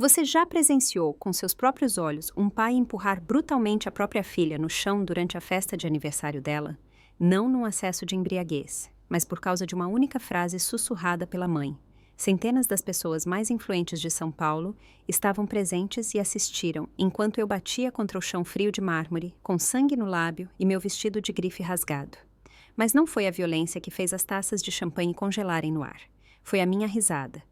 Você já presenciou com seus próprios olhos um pai empurrar brutalmente a própria filha no chão durante a festa de aniversário dela? Não num acesso de embriaguez, mas por causa de uma única frase sussurrada pela mãe. Centenas das pessoas mais influentes de São Paulo estavam presentes e assistiram enquanto eu batia contra o chão frio de mármore, com sangue no lábio e meu vestido de grife rasgado. Mas não foi a violência que fez as taças de champanhe congelarem no ar. Foi a minha risada.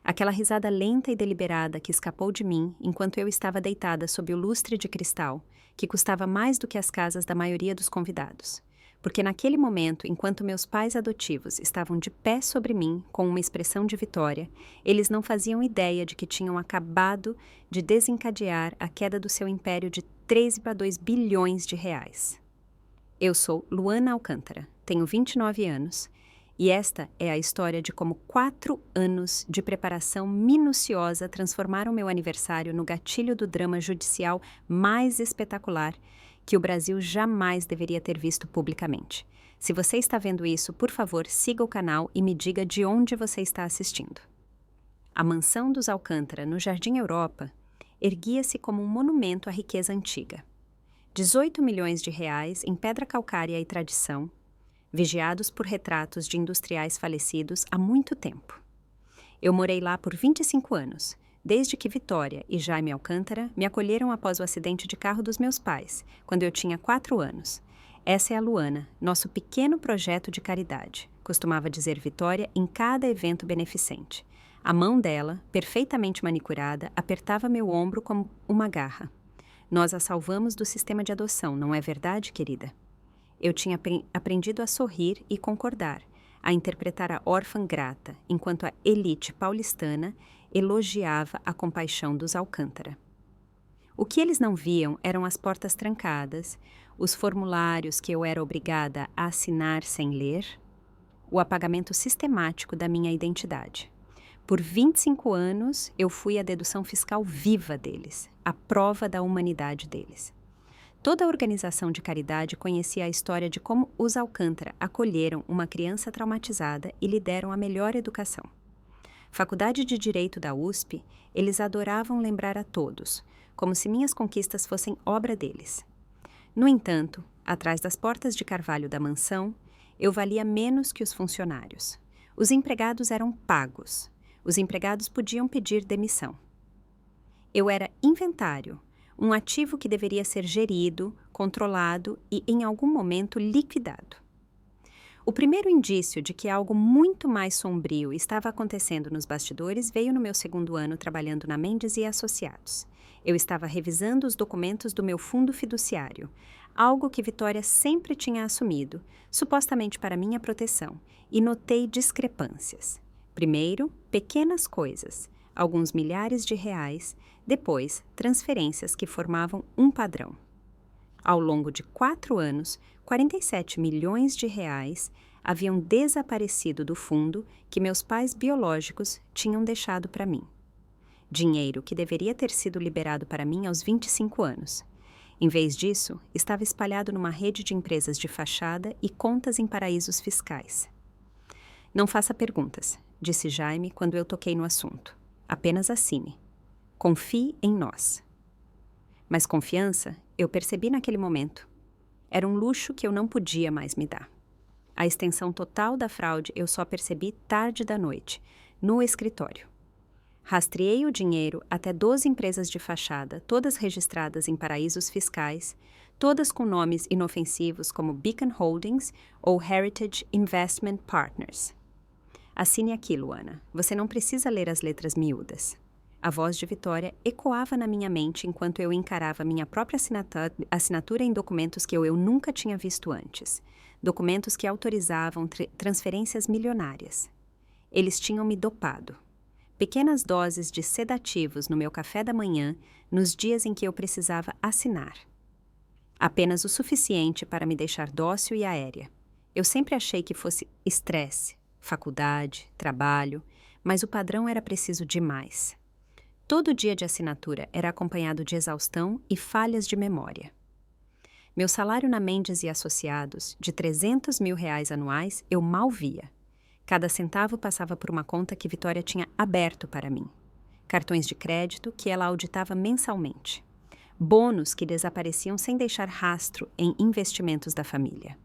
Aquela risada lenta e deliberada que escapou de mim enquanto eu estava deitada sob o lustre de cristal, que custava mais do que as casas da maioria dos convidados. Porque naquele momento, enquanto meus pais adotivos estavam de pé sobre mim com uma expressão de vitória, eles não faziam ideia de que tinham acabado de desencadear a queda do seu império de 13,2 bilhões de reais. Eu sou Luana Alcântara, tenho 29 anos, e esta é a história de como 4 anos de preparação minuciosa transformaram meu aniversário no gatilho do drama judicial mais espetacular que o Brasil jamais deveria ter visto publicamente. Se você está vendo isso, por favor, siga o canal e me diga de onde você está assistindo. A mansão dos Alcântara, no Jardim Europa, erguia-se como um monumento à riqueza antiga. 18 milhões de reais em pedra calcária e tradição, vigiados por retratos de industriais falecidos há muito tempo. Eu morei lá por 25 anos, desde que Vitória e Jaime Alcântara me acolheram após o acidente de carro dos meus pais, quando eu tinha 4 anos. Essa é a Luana, nosso pequeno projeto de caridade, costumava dizer Vitória em cada evento beneficente. A mão dela, perfeitamente manicurada, apertava meu ombro como uma garra. Nós a salvamos do sistema de adoção, não é verdade, querida? Eu tinha aprendido a sorrir e concordar, a interpretar a órfã grata, enquanto a elite paulistana elogiava a compaixão dos Alcântara. O que eles não viam eram as portas trancadas, os formulários que eu era obrigada a assinar sem ler, o apagamento sistemático da minha identidade. Por 25 anos, eu fui a dedução fiscal viva deles, a prova da humanidade deles. Toda a organização de caridade conhecia a história de como os Alcântara acolheram uma criança traumatizada e lhe deram a melhor educação. Faculdade de Direito da USP, eles adoravam lembrar a todos, como se minhas conquistas fossem obra deles. No entanto, atrás das portas de carvalho da mansão, eu valia menos que os funcionários. Os empregados eram pagos. Os empregados podiam pedir demissão. Eu era inventário, um ativo que deveria ser gerido, controlado e, em algum momento, liquidado. O primeiro indício de que algo muito mais sombrio estava acontecendo nos bastidores veio no meu 2º ano trabalhando na Mendes e Associados. Eu estava revisando os documentos do meu fundo fiduciário, algo que Vitória sempre tinha assumido, supostamente para minha proteção, e notei discrepâncias. Primeiro, pequenas coisas, alguns milhares de reais, depois, transferências que formavam um padrão. Ao longo de 4 anos, 47 milhões de reais haviam desaparecido do fundo que meus pais biológicos tinham deixado para mim. Dinheiro que deveria ter sido liberado para mim aos 25 anos. Em vez disso, estava espalhado numa rede de empresas de fachada e contas em paraísos fiscais. Não faça perguntas, disse Jaime quando eu toquei no assunto. Apenas assine. Confie em nós. Mas confiança, eu percebi naquele momento, era um luxo que eu não podia mais me dar. A extensão total da fraude eu só percebi tarde da noite, no escritório. Rastreei o dinheiro até 12 empresas de fachada, todas registradas em paraísos fiscais, todas com nomes inofensivos como Beacon Holdings ou Heritage Investment Partners. Assine aqui, Luana. Você não precisa ler as letras miúdas. A voz de Vitória ecoava na minha mente enquanto eu encarava minha própria assinatura em documentos que eu nunca tinha visto antes. Documentos que autorizavam transferências milionárias. Eles tinham me dopado. Pequenas doses de sedativos no meu café da manhã, nos dias em que eu precisava assinar. Apenas o suficiente para me deixar dócil e aérea. Eu sempre achei que fosse estresse, faculdade, trabalho, mas o padrão era preciso demais. Todo dia de assinatura era acompanhado de exaustão e falhas de memória. Meu salário na Mendes e Associados, de 300 mil reais anuais, eu mal via. Cada centavo passava por uma conta que Vitória tinha aberto para mim. cartões de crédito que ela auditava mensalmente, bônus que desapareciam sem deixar rastro em investimentos da família.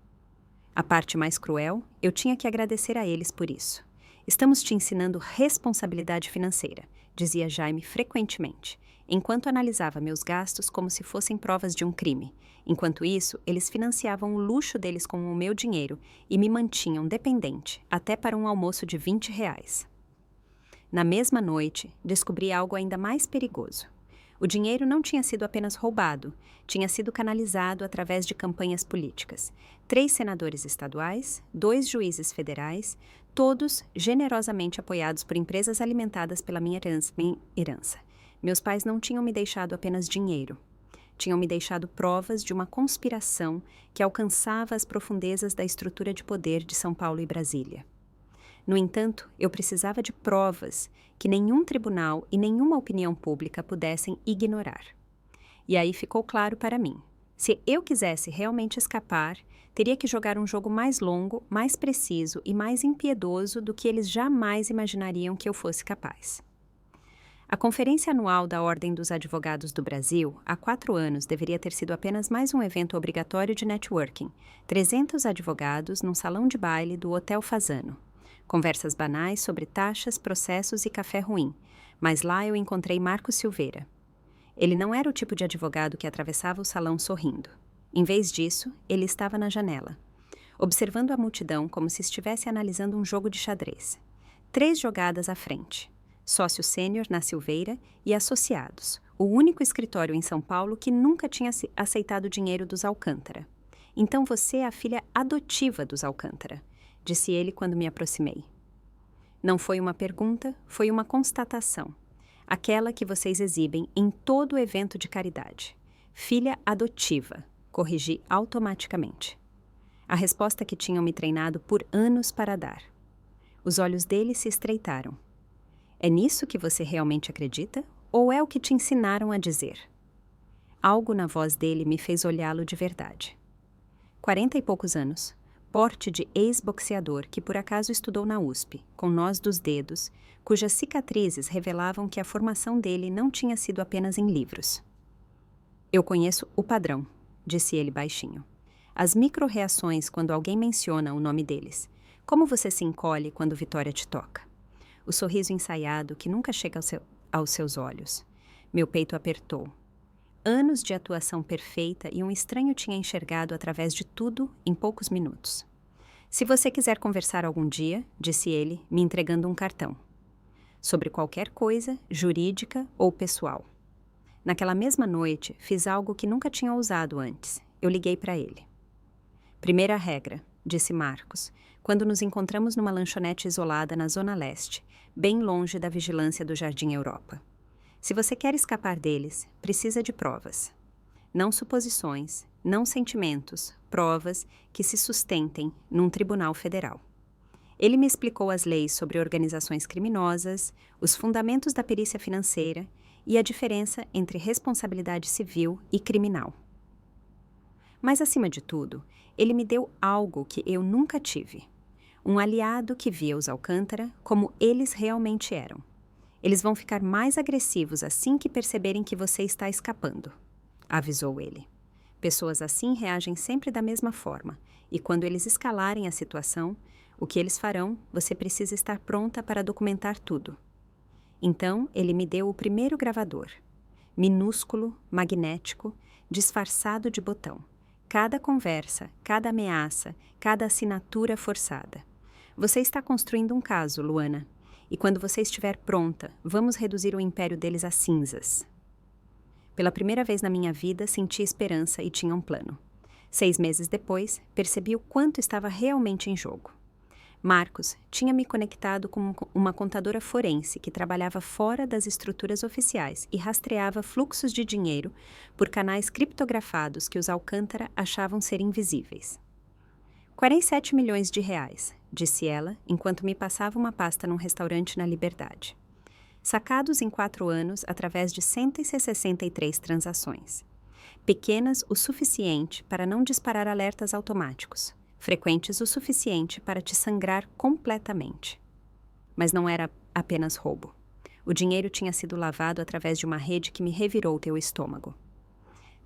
A parte mais cruel, eu tinha que agradecer a eles por isso. Estamos te ensinando responsabilidade financeira, dizia Jaime frequentemente, enquanto analisava meus gastos como se fossem provas de um crime. Enquanto isso, eles financiavam o luxo deles com o meu dinheiro e me mantinham dependente, até para um almoço de R$ 20. Na mesma noite, descobri algo ainda mais perigoso. O dinheiro não tinha sido apenas roubado, tinha sido canalizado através de campanhas políticas. 3 senadores estaduais, 2 juízes federais, todos generosamente apoiados por empresas alimentadas pela minha herança. Meus pais não tinham me deixado apenas dinheiro. Tinham me deixado provas de uma conspiração que alcançava as profundezas da estrutura de poder de São Paulo e Brasília. No entanto, eu precisava de provas que nenhum tribunal e nenhuma opinião pública pudessem ignorar. E aí ficou claro para mim. Se eu quisesse realmente escapar, teria que jogar um jogo mais longo, mais preciso e mais impiedoso do que eles jamais imaginariam que eu fosse capaz. A Conferência Anual da Ordem dos Advogados do Brasil, há 4 anos, deveria ter sido apenas mais um evento obrigatório de networking. 300 advogados num salão de baile do Hotel Fasano. Conversas banais sobre taxas, processos e café ruim. Mas lá eu encontrei Marco Silveira. Ele não era o tipo de advogado que atravessava o salão sorrindo. Em vez disso, ele estava na janela, observando a multidão como se estivesse analisando um jogo de xadrez. 3 jogadas à frente. Sócio sênior na Silveira e associados, o único escritório em São Paulo que nunca tinha aceitado dinheiro dos Alcântara. Então você é a filha adotiva dos Alcântara, disse ele quando me aproximei. Não foi uma pergunta, foi uma constatação. Aquela que vocês exibem em todo evento de caridade. Filha adotiva, corrigi automaticamente. A resposta que tinham me treinado por anos para dar. Os olhos dele se estreitaram. É nisso que você realmente acredita? Ou é o que te ensinaram a dizer? Algo na voz dele me fez olhá-lo de verdade. 40 e poucos anos, porte de ex-boxeador que por acaso estudou na USP, com nós dos dedos, cujas cicatrizes revelavam que a formação dele não tinha sido apenas em livros. Eu conheço o padrão, disse ele baixinho. As micro-reações quando alguém menciona o nome deles. Como você se encolhe quando Vitória te toca. O sorriso ensaiado que nunca chega aos seus olhos. Meu peito apertou. Anos de atuação perfeita e um estranho tinha enxergado através de tudo em poucos minutos. Se você quiser conversar algum dia, disse ele, me entregando um cartão. Sobre qualquer coisa, jurídica ou pessoal. Naquela mesma noite, fiz algo que nunca tinha ousado antes. Eu liguei para ele. Primeira regra, disse Marcos, quando nos encontramos numa lanchonete isolada na Zona Leste, bem longe da vigilância do Jardim Europa. Se você quer escapar deles, precisa de provas. Não suposições, não sentimentos, provas que se sustentem num tribunal federal. Ele me explicou as leis sobre organizações criminosas, os fundamentos da perícia financeira e a diferença entre responsabilidade civil e criminal. Mas, acima de tudo, ele me deu algo que eu nunca tive. Um aliado que via os Alcântara como eles realmente eram. Eles vão ficar mais agressivos assim que perceberem que você está escapando, avisou ele. Pessoas assim reagem sempre da mesma forma, e quando eles escalarem a situação, o que eles farão, você precisa estar pronta para documentar tudo. Então, ele me deu o primeiro gravador. Minúsculo, magnético, disfarçado de botão. Cada conversa, cada ameaça, cada assinatura forçada. Você está construindo um caso, Luana. E quando você estiver pronta, vamos reduzir o império deles a cinzas. Pela primeira vez na minha vida, senti esperança e tinha um plano. 6 meses depois, percebi o quanto estava realmente em jogo. Marcos tinha me conectado com uma contadora forense que trabalhava fora das estruturas oficiais e rastreava fluxos de dinheiro por canais criptografados que os Alcântara achavam ser invisíveis. 47 milhões de reais, disse ela, enquanto me passava uma pasta num restaurante na Liberdade. Sacados em 4 anos através de 163 transações. Pequenas o suficiente para não disparar alertas automáticos, frequentes o suficiente para te sangrar completamente. Mas não era apenas roubo. O dinheiro tinha sido lavado através de uma rede que me revirou teu estômago.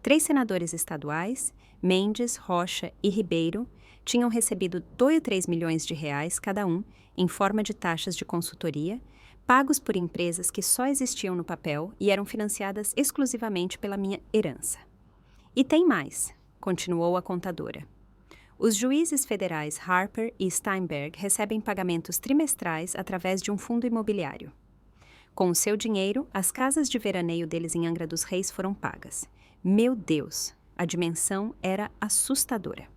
3 senadores estaduais, Mendes, Rocha e Ribeiro, tinham recebido 2 ou 3 milhões de reais cada um em forma de taxas de consultoria, pagos por empresas que só existiam no papel e eram financiadas exclusivamente pela minha herança. E tem mais, continuou a contadora. Os juízes federais Harper e Steinberg recebem pagamentos trimestrais através de um fundo imobiliário. Com o seu dinheiro, as casas de veraneio deles em Angra dos Reis foram pagas. Meu Deus, a dimensão era assustadora.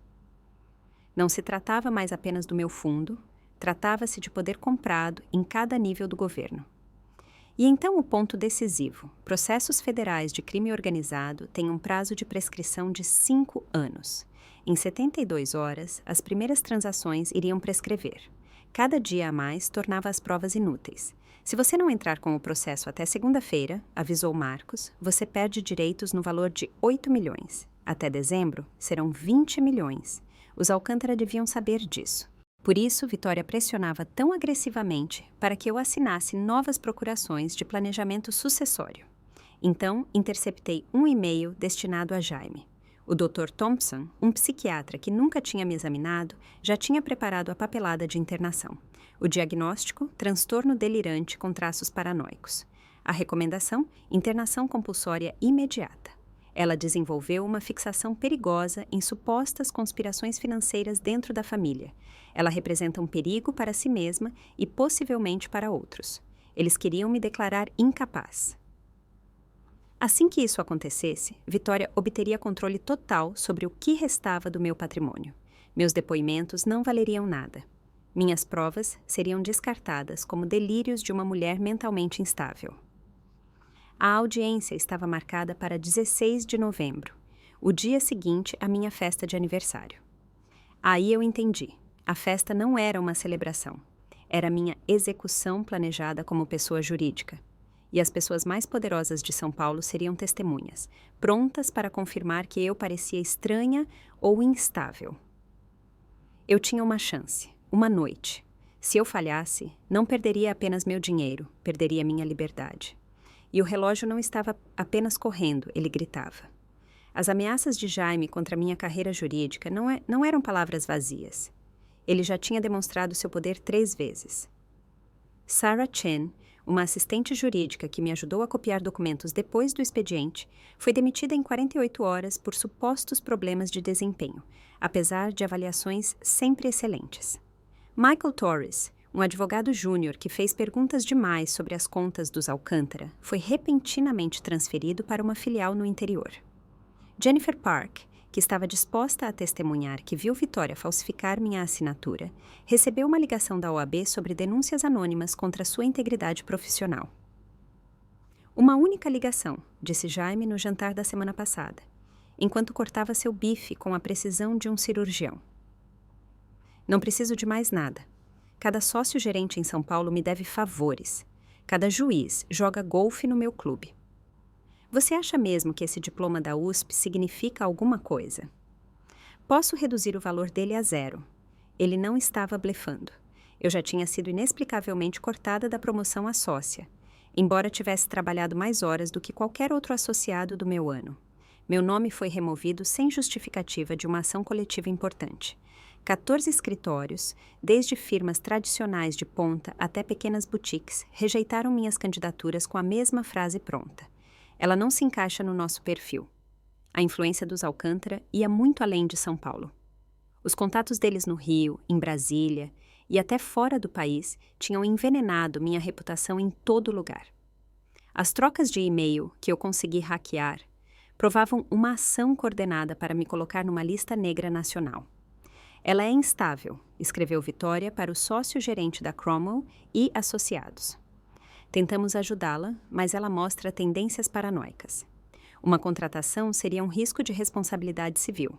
Não se tratava mais apenas do meu fundo, tratava-se de poder comprado em cada nível do governo. E então o ponto decisivo: processos federais de crime organizado têm um prazo de prescrição de 5 anos. Em 72 horas, as primeiras transações iriam prescrever. Cada dia a mais tornava as provas inúteis. Se você não entrar com o processo até segunda-feira, avisou Marcos, você perde direitos no valor de 8 milhões. Até dezembro, serão 20 milhões. Os Alcântara deviam saber disso. Por isso, Vitória pressionava tão agressivamente para que eu assinasse novas procurações de planejamento sucessório. Então, interceptei um e-mail destinado a Jaime. O Dr. Thompson, um psiquiatra que nunca tinha me examinado, já tinha preparado a papelada de internação. O diagnóstico, transtorno delirante com traços paranoicos. A recomendação, internação compulsória imediata. Ela desenvolveu uma fixação perigosa em supostas conspirações financeiras dentro da família. Ela representa um perigo para si mesma e possivelmente para outros. Eles queriam me declarar incapaz. Assim que isso acontecesse, Vitória obteria controle total sobre o que restava do meu patrimônio. Meus depoimentos não valeriam nada. Minhas provas seriam descartadas como delírios de uma mulher mentalmente instável. A audiência estava marcada para 16 de novembro, o dia seguinte à minha festa de aniversário. Aí eu entendi. A festa não era uma celebração. Era minha execução planejada como pessoa jurídica. E as pessoas mais poderosas de São Paulo seriam testemunhas, prontas para confirmar que eu parecia estranha ou instável. Eu tinha uma chance, uma noite. Se eu falhasse, não perderia apenas meu dinheiro, perderia minha liberdade. E o relógio não estava apenas correndo, ele gritava. As ameaças de Jaime contra minha carreira jurídica não eram palavras vazias. Ele já tinha demonstrado seu poder 3 vezes. Sarah Chen, uma assistente jurídica que me ajudou a copiar documentos depois do expediente, foi demitida em 48 horas por supostos problemas de desempenho, apesar de avaliações sempre excelentes. Michael Torres, um advogado júnior que fez perguntas demais sobre as contas dos Alcântara, foi repentinamente transferido para uma filial no interior. Jennifer Park, que estava disposta a testemunhar que viu Vitória falsificar minha assinatura, recebeu uma ligação da OAB sobre denúncias anônimas contra sua integridade profissional. Uma única ligação, disse Jaime no jantar da semana passada, enquanto cortava seu bife com a precisão de um cirurgião. Não preciso de mais nada. Cada sócio-gerente em São Paulo me deve favores. Cada juiz joga golfe no meu clube. Você acha mesmo que esse diploma da USP significa alguma coisa? Posso reduzir o valor dele a 0. Ele não estava blefando. Eu já tinha sido inexplicavelmente cortada da promoção a sócia, embora tivesse trabalhado mais horas do que qualquer outro associado do meu ano. Meu nome foi removido sem justificativa de uma ação coletiva importante. 14 escritórios, desde firmas tradicionais de ponta até pequenas boutiques, rejeitaram minhas candidaturas com a mesma frase pronta. Ela não se encaixa no nosso perfil. A influência dos Alcântara ia muito além de São Paulo. Os contatos deles no Rio, em Brasília e até fora do país tinham envenenado minha reputação em todo lugar. As trocas de e-mail que eu consegui hackear provavam uma ação coordenada para me colocar numa lista negra nacional. Ela é instável, escreveu Vitória para o sócio-gerente da Cromwell e associados. Tentamos ajudá-la, mas ela mostra tendências paranoicas. Uma contratação seria um risco de responsabilidade civil.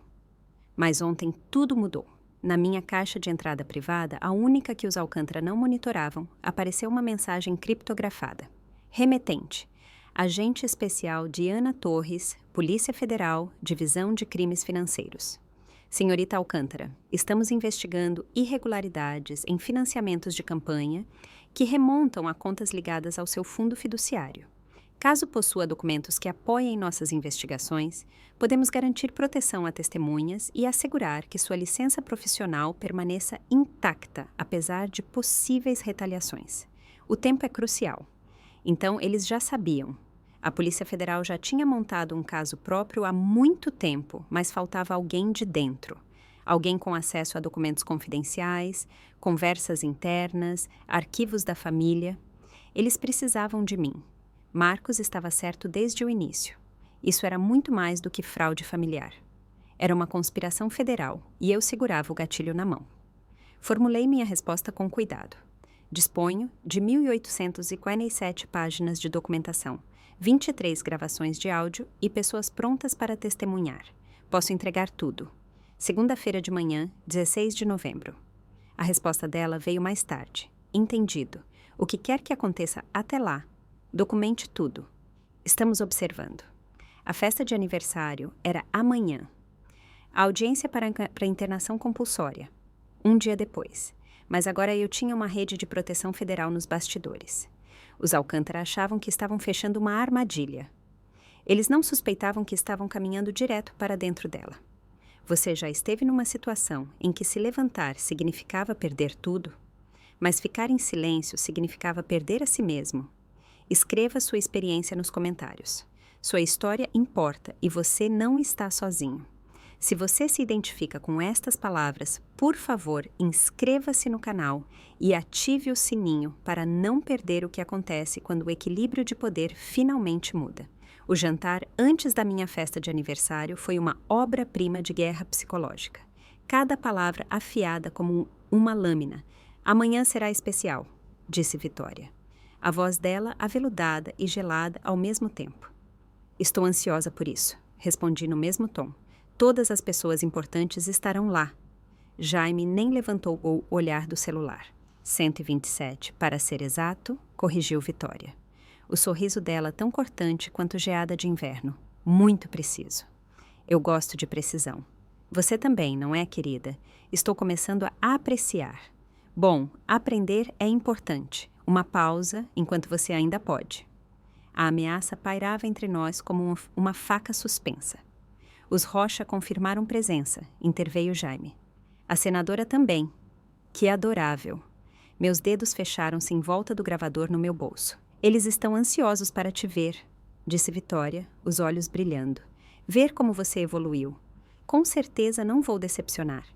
Mas ontem tudo mudou. Na minha caixa de entrada privada, a única que os Alcântara não monitoravam, apareceu uma mensagem criptografada. Remetente. Agente especial Diana Torres, Polícia Federal, Divisão de Crimes Financeiros. Senhorita Alcântara, estamos investigando irregularidades em financiamentos de campanha que remontam a contas ligadas ao seu fundo fiduciário. Caso possua documentos que apoiem nossas investigações, podemos garantir proteção a testemunhas e assegurar que sua licença profissional permaneça intacta, apesar de possíveis retaliações. O tempo é crucial. Então, eles já sabiam. A Polícia Federal já tinha montado um caso próprio há muito tempo, mas faltava alguém de dentro. Alguém com acesso a documentos confidenciais, conversas internas, arquivos da família. Eles precisavam de mim. Marcos estava certo desde o início. Isso era muito mais do que fraude familiar. Era uma conspiração federal e eu segurava o gatilho na mão. Formulei minha resposta com cuidado. Disponho de 1.847 páginas de documentação, 23 gravações de áudio e pessoas prontas para testemunhar. Posso entregar tudo. Segunda-feira de manhã, 16 de novembro. A resposta dela veio mais tarde. Entendido. O que quer que aconteça até lá, documente tudo. Estamos observando. A festa de aniversário era amanhã. A audiência para internação compulsória, um dia depois. Mas agora eu tinha uma rede de proteção federal nos bastidores. Os Alcântara achavam que estavam fechando uma armadilha. Eles não suspeitavam que estavam caminhando direto para dentro dela. Você já esteve numa situação em que se levantar significava perder tudo? Mas ficar em silêncio significava perder a si mesmo. Escreva sua experiência nos comentários. Sua história importa e você não está sozinho. Se você se identifica com estas palavras, por favor, inscreva-se no canal e ative o sininho para não perder o que acontece quando o equilíbrio de poder finalmente muda. O jantar antes da minha festa de aniversário foi uma obra-prima de guerra psicológica. Cada palavra afiada como uma lâmina. Amanhã será especial, disse Vitória. A voz dela aveludada e gelada ao mesmo tempo. Estou ansiosa por isso, respondi no mesmo tom. Todas as pessoas importantes estarão lá. Jaime nem levantou o olhar do celular. 127, para ser exato, corrigiu Vitória. O sorriso dela tão cortante quanto geada de inverno. Muito preciso. Eu gosto de precisão. Você também, não é, querida? Estou começando a apreciar. Bom, aprender é importante. Uma pausa enquanto você ainda pode. A ameaça pairava entre nós como uma faca suspensa. Os Rocha confirmaram presença, interveio Jaime. A senadora também. Que adorável. Meus dedos fecharam-se em volta do gravador no meu bolso. Eles estão ansiosos para te ver, disse Vitória, os olhos brilhando. Ver como você evoluiu. Com certeza não vou decepcionar.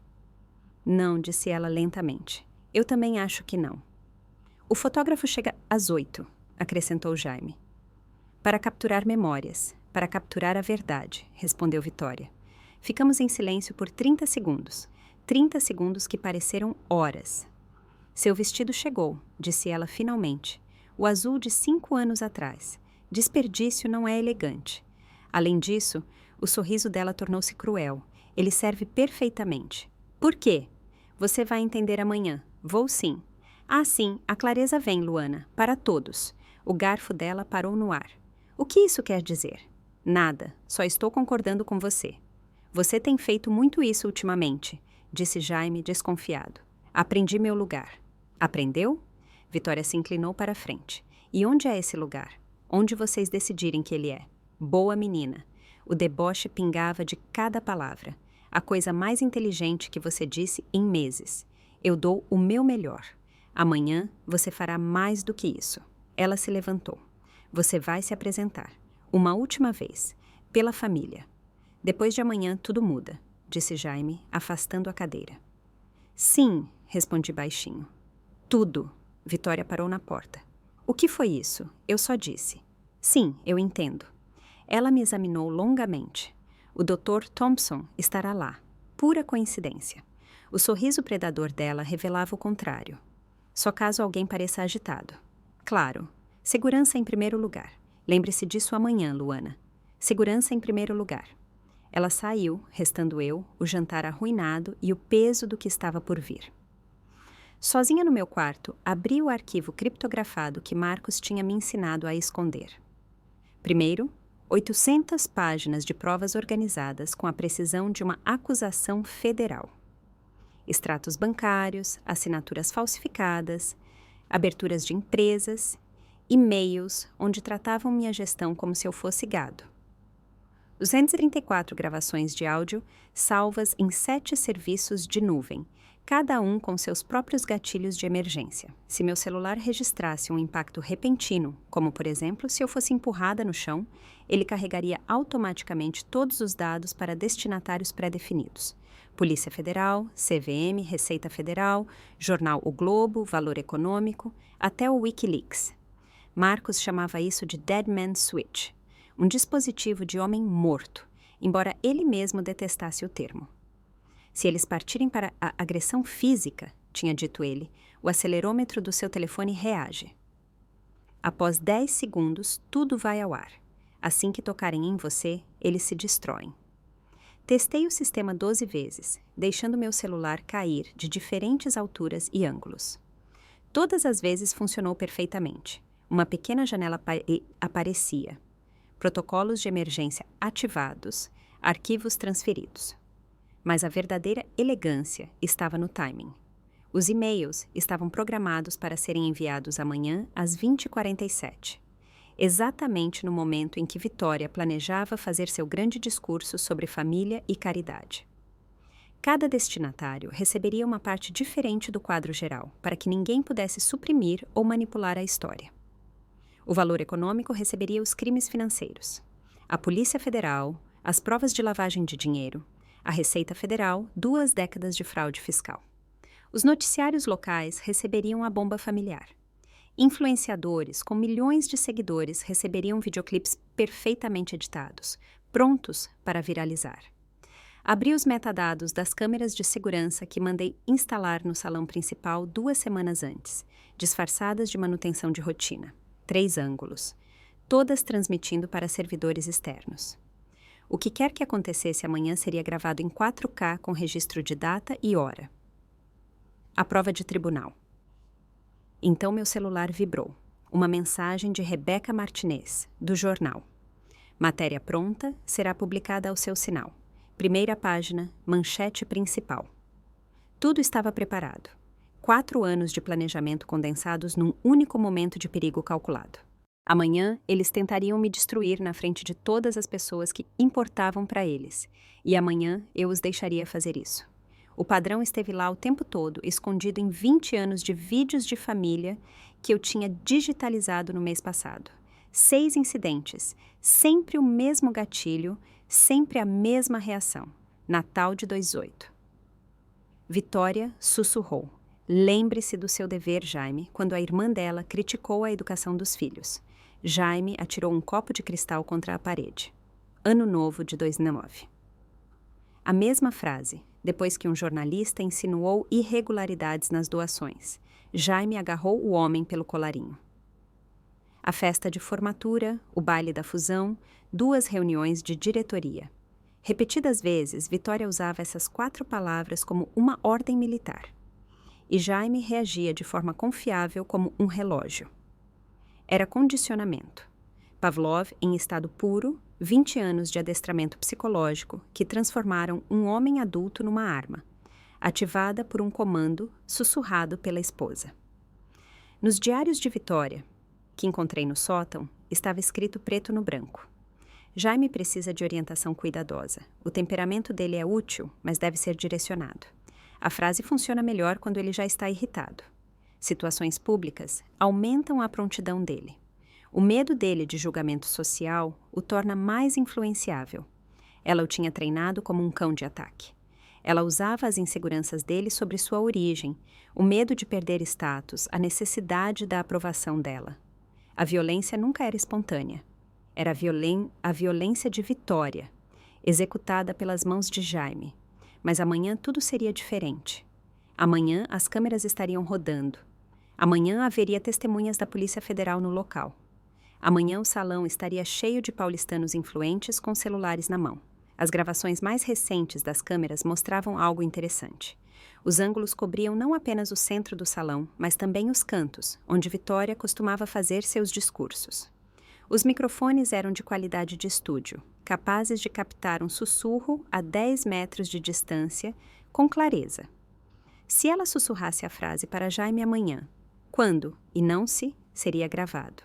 Não, disse ela lentamente. Eu também acho que não. O fotógrafo chega às 8, acrescentou Jaime. Para capturar memórias, para capturar a verdade, respondeu Vitória. Ficamos em silêncio por 30 segundos. 30 segundos que pareceram horas. Seu vestido chegou, disse ela finalmente. O azul de 5 anos atrás. Desperdício não é elegante. Além disso, o sorriso dela tornou-se cruel. Ele serve perfeitamente. Por quê? Você vai entender amanhã. Vou sim. Ah, sim, a clareza vem, Luana, para todos. O garfo dela parou no ar. O que isso quer dizer? Nada, só estou concordando com você. Você tem feito muito isso ultimamente, disse Jaime desconfiado. Aprendi meu lugar. Aprendeu? Vitória se inclinou para a frente. E onde é esse lugar? Onde vocês decidirem que ele é? Boa menina. O deboche pingava de cada palavra. A coisa mais inteligente que você disse em meses. Eu dou o meu melhor. Amanhã você fará mais do que isso. Ela se levantou. Você vai se apresentar. Uma última vez. Pela família. Depois de amanhã tudo muda, disse Jaime, afastando a cadeira. Sim, respondi baixinho. Tudo. Vitória parou na porta. O que foi isso? Eu só disse. Sim, eu entendo. Ela me examinou longamente. O Dr. Thompson estará lá. Pura coincidência. O sorriso predador dela revelava o contrário. Só caso alguém pareça agitado. Claro. Segurança em primeiro lugar. Lembre-se disso amanhã, Luana. Segurança em primeiro lugar. Ela saiu, restando eu, o jantar arruinado e o peso do que estava por vir. Sozinha no meu quarto, abri o arquivo criptografado que Marcos tinha me ensinado a esconder. Primeiro, 800 páginas de provas organizadas com a precisão de uma acusação federal. Extratos bancários, assinaturas falsificadas, aberturas de empresas, e-mails onde tratavam minha gestão como se eu fosse gado. 234 gravações de áudio salvas em 7 serviços de nuvem, cada um com seus próprios gatilhos de emergência. Se meu celular registrasse um impacto repentino, como por exemplo se eu fosse empurrada no chão, ele carregaria automaticamente todos os dados para destinatários pré-definidos. Polícia Federal, CVM, Receita Federal, jornal O Globo, Valor Econômico, até o Wikileaks. Marcos chamava isso de Dead Man's Switch, um dispositivo de homem morto, embora ele mesmo detestasse o termo. Se eles partirem para a agressão física, tinha dito ele, o acelerômetro do seu telefone reage. Após 10 segundos, tudo vai ao ar. Assim que tocarem em você, eles se destroem. Testei o sistema 12 vezes, deixando meu celular cair de diferentes alturas e ângulos. Todas as vezes funcionou perfeitamente. Uma pequena janela aparecia. Protocolos de emergência ativados, arquivos transferidos. Mas a verdadeira elegância estava no timing. Os e-mails estavam programados para serem enviados amanhã às 20h47, exatamente no momento em que Vitória planejava fazer seu grande discurso sobre família e caridade. Cada destinatário receberia uma parte diferente do quadro geral, para que ninguém pudesse suprimir ou manipular a história. O Valor Econômico receberia os crimes financeiros, a Polícia Federal, as provas de lavagem de dinheiro, a Receita Federal, 2 décadas de fraude fiscal. Os noticiários locais receberiam a bomba familiar. Influenciadores com milhões de seguidores receberiam videoclipes perfeitamente editados, prontos para viralizar. Abri os metadados das câmeras de segurança que mandei instalar no salão principal 2 semanas antes, disfarçadas de manutenção de rotina. 3 ângulos, todas transmitindo para servidores externos. O que quer que acontecesse amanhã seria gravado em 4K com registro de data e hora. A prova de tribunal. Então meu celular vibrou. Uma mensagem de Rebeca Martinez, do jornal. Matéria pronta, será publicada ao seu sinal. Primeira página, manchete principal. Tudo estava preparado. 4 anos de planejamento condensados num único momento de perigo calculado. Amanhã, eles tentariam me destruir na frente de todas as pessoas que importavam para eles. E amanhã, eu os deixaria fazer isso. O padrão esteve lá o tempo todo, escondido em 20 anos de vídeos de família que eu tinha digitalizado no mês passado. 6 incidentes, sempre o mesmo gatilho, sempre a mesma reação. Natal de 2008. Vitória sussurrou. Lembre-se do seu dever, Jaime, quando a irmã dela criticou a educação dos filhos. Jaime atirou um copo de cristal contra a parede. Ano Novo de 2009. A mesma frase, depois que um jornalista insinuou irregularidades nas doações. Jaime agarrou o homem pelo colarinho. A festa de formatura, o baile da fusão, 2 reuniões de diretoria. Repetidas vezes, Vitória usava essas 4 palavras como uma ordem militar. E Jaime reagia de forma confiável como um relógio. Era condicionamento. Pavlov em estado puro, 20 anos de adestramento psicológico que transformaram um homem adulto numa arma, ativada por um comando sussurrado pela esposa. Nos diários de Vitória, que encontrei no sótão, estava escrito preto no branco. Jaime precisa de orientação cuidadosa. O temperamento dele é útil, mas deve ser direcionado. A frase funciona melhor quando ele já está irritado. Situações públicas aumentam a prontidão dele. O medo dele de julgamento social o torna mais influenciável. Ela o tinha treinado como um cão de ataque. Ela usava as inseguranças dele sobre sua origem, o medo de perder status, a necessidade da aprovação dela. A violência nunca era espontânea. Era a violência de Vitória, executada pelas mãos de Jaime. Mas amanhã tudo seria diferente. Amanhã as câmeras estariam rodando. Amanhã haveria testemunhas da Polícia Federal no local. Amanhã o salão estaria cheio de paulistanos influentes com celulares na mão. As gravações mais recentes das câmeras mostravam algo interessante. Os ângulos cobriam não apenas o centro do salão, mas também os cantos, onde Vitória costumava fazer seus discursos. Os microfones eram de qualidade de estúdio, capazes de captar um sussurro a 10 metros de distância, com clareza. Se ela sussurrasse a frase para Jaime amanhã, Quando, e não se, seria gravado.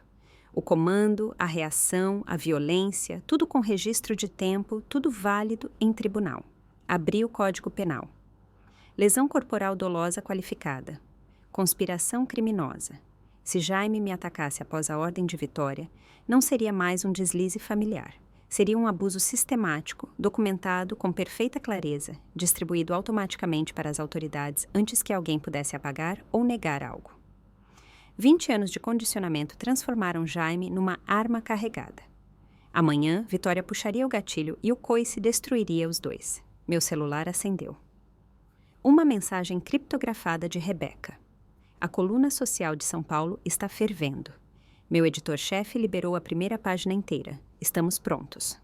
O comando, a reação, a violência, tudo com registro de tempo, tudo válido em tribunal. Abri o Código Penal. Lesão corporal dolosa qualificada. Conspiração criminosa. Se Jaime me atacasse após a ordem de Vitória, não seria mais um deslize familiar. Seria um abuso sistemático, documentado com perfeita clareza, distribuído automaticamente para as autoridades antes que alguém pudesse apagar ou negar algo. 20 anos de condicionamento transformaram Jaime numa arma carregada. Amanhã, Vitória puxaria o gatilho e o coice destruiria os dois. Meu celular acendeu. Uma mensagem criptografada de Rebeca. A coluna social de São Paulo está fervendo. Meu editor-chefe liberou a primeira página inteira. Estamos prontos.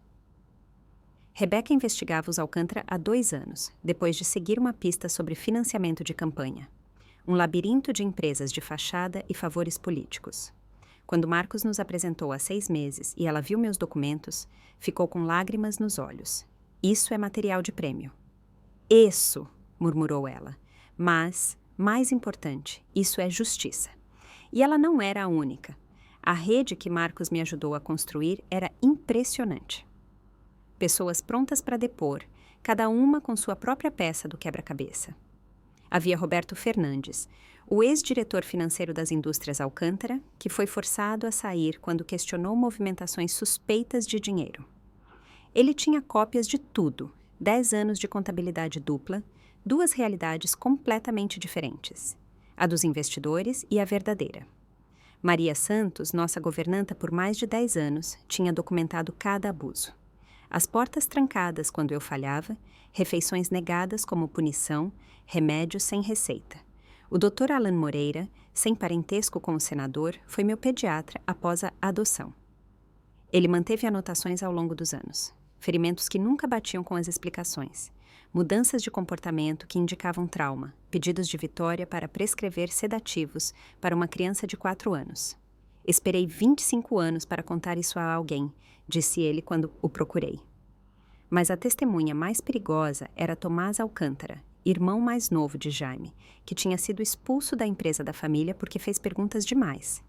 Rebeca investigava os Alcântara há 2 anos, depois de seguir uma pista sobre financiamento de campanha. Um labirinto de empresas de fachada e favores políticos. Quando Marcos nos apresentou há 6 meses e ela viu meus documentos, ficou com lágrimas nos olhos. Isso é material de prêmio. Isso, murmurou ela. Mas, mais importante, isso é justiça. E ela não era a única. A rede que Marcos me ajudou a construir era impressionante. Pessoas prontas para depor, cada uma com sua própria peça do quebra-cabeça. Havia Roberto Fernandes, o ex-diretor financeiro das indústrias Alcântara, que foi forçado a sair quando questionou movimentações suspeitas de dinheiro. Ele tinha cópias de tudo, 10 anos de contabilidade dupla, 2 realidades completamente diferentes, a dos investidores e a verdadeira. Maria Santos, nossa governanta por mais de 10 anos, tinha documentado cada abuso. As portas trancadas quando eu falhava, refeições negadas como punição, remédios sem receita. O Dr. Alan Moreira, sem parentesco com o senador, foi meu pediatra após a adoção. Ele manteve anotações ao longo dos anos. Ferimentos que nunca batiam com as explicações. Mudanças de comportamento que indicavam trauma. Pedidos de Vitória para prescrever sedativos para uma criança de 4 anos. Esperei 25 anos para contar isso a alguém, disse ele quando o procurei. Mas a testemunha mais perigosa era Tomás Alcântara, irmão mais novo de Jaime, que tinha sido expulso da empresa da família porque fez perguntas demais.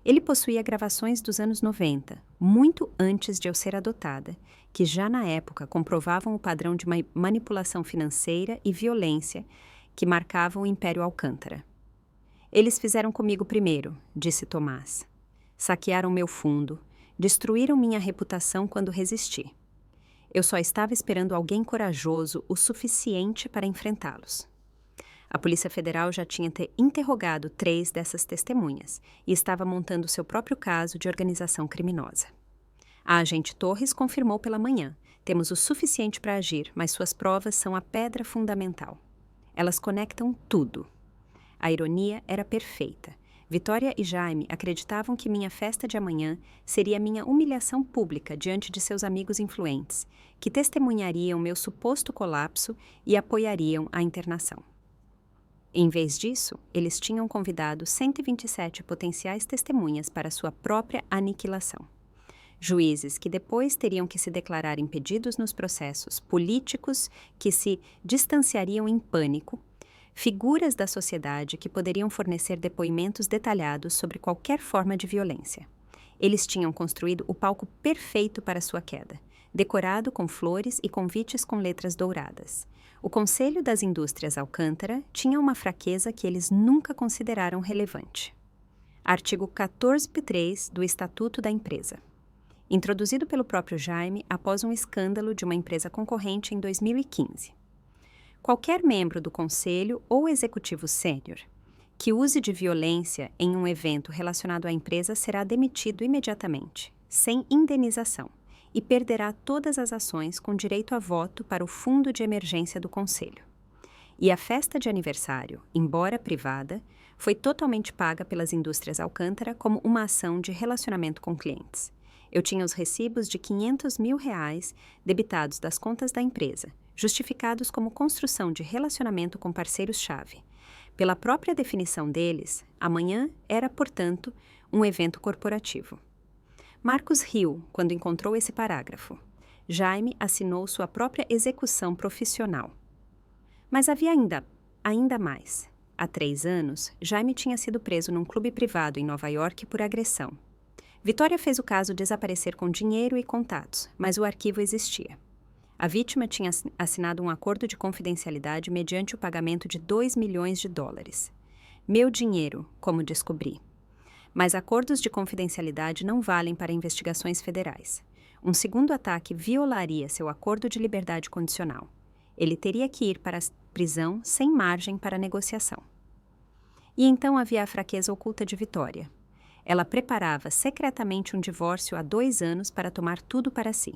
Ele possuía gravações dos anos 90, muito antes de eu ser adotada, que já na época comprovavam o padrão de manipulação financeira e violência que marcavam o Império Alcântara. Eles fizeram comigo primeiro, disse Tomás. Saquearam meu fundo, destruíram minha reputação quando resisti. Eu só estava esperando alguém corajoso o suficiente para enfrentá-los. A Polícia Federal já tinha interrogado 3 dessas testemunhas e estava montando seu próprio caso de organização criminosa. A agente Torres confirmou pela manhã: temos o suficiente para agir, mas suas provas são a pedra fundamental. Elas conectam tudo. A ironia era perfeita. Vitória e Jaime acreditavam que minha festa de amanhã seria minha humilhação pública diante de seus amigos influentes, que testemunhariam meu suposto colapso e apoiariam a internação. Em vez disso, eles tinham convidado 127 potenciais testemunhas para sua própria aniquilação. Juízes que depois teriam que se declarar impedidos nos processos, políticos que se distanciariam em pânico, figuras da sociedade que poderiam fornecer depoimentos detalhados sobre qualquer forma de violência. Eles tinham construído o palco perfeito para sua queda, decorado com flores e convites com letras douradas. O Conselho das Indústrias Alcântara tinha uma fraqueza que eles nunca consideraram relevante. Artigo 14.3 do Estatuto da Empresa. Introduzido pelo próprio Jaime após um escândalo de uma empresa concorrente em 2015. Qualquer membro do Conselho ou Executivo Sênior que use de violência em um evento relacionado à empresa será demitido imediatamente, sem indenização, e perderá todas as ações com direito a voto para o fundo de emergência do Conselho. E a festa de aniversário, embora privada, foi totalmente paga pelas indústrias Alcântara como uma ação de relacionamento com clientes. Eu tinha os recibos de R$500 mil debitados das contas da empresa, justificados como construção de relacionamento com parceiros-chave. Pela própria definição deles, amanhã era, portanto, um evento corporativo. Marcos riu quando encontrou esse parágrafo. Jaime assinou sua própria execução profissional. Mas havia ainda mais. Há 3 anos, Jaime tinha sido preso num clube privado em Nova York por agressão. Vitória fez o caso desaparecer com dinheiro e contatos, mas o arquivo existia. A vítima tinha assinado um acordo de confidencialidade mediante o pagamento de $2 milhões. Meu dinheiro, como descobri. Mas acordos de confidencialidade não valem para investigações federais. Um segundo ataque violaria seu acordo de liberdade condicional. Ele teria que ir para a prisão sem margem para negociação. E então havia a fraqueza oculta de Vitória. Ela preparava secretamente um divórcio há 2 anos para tomar tudo para si.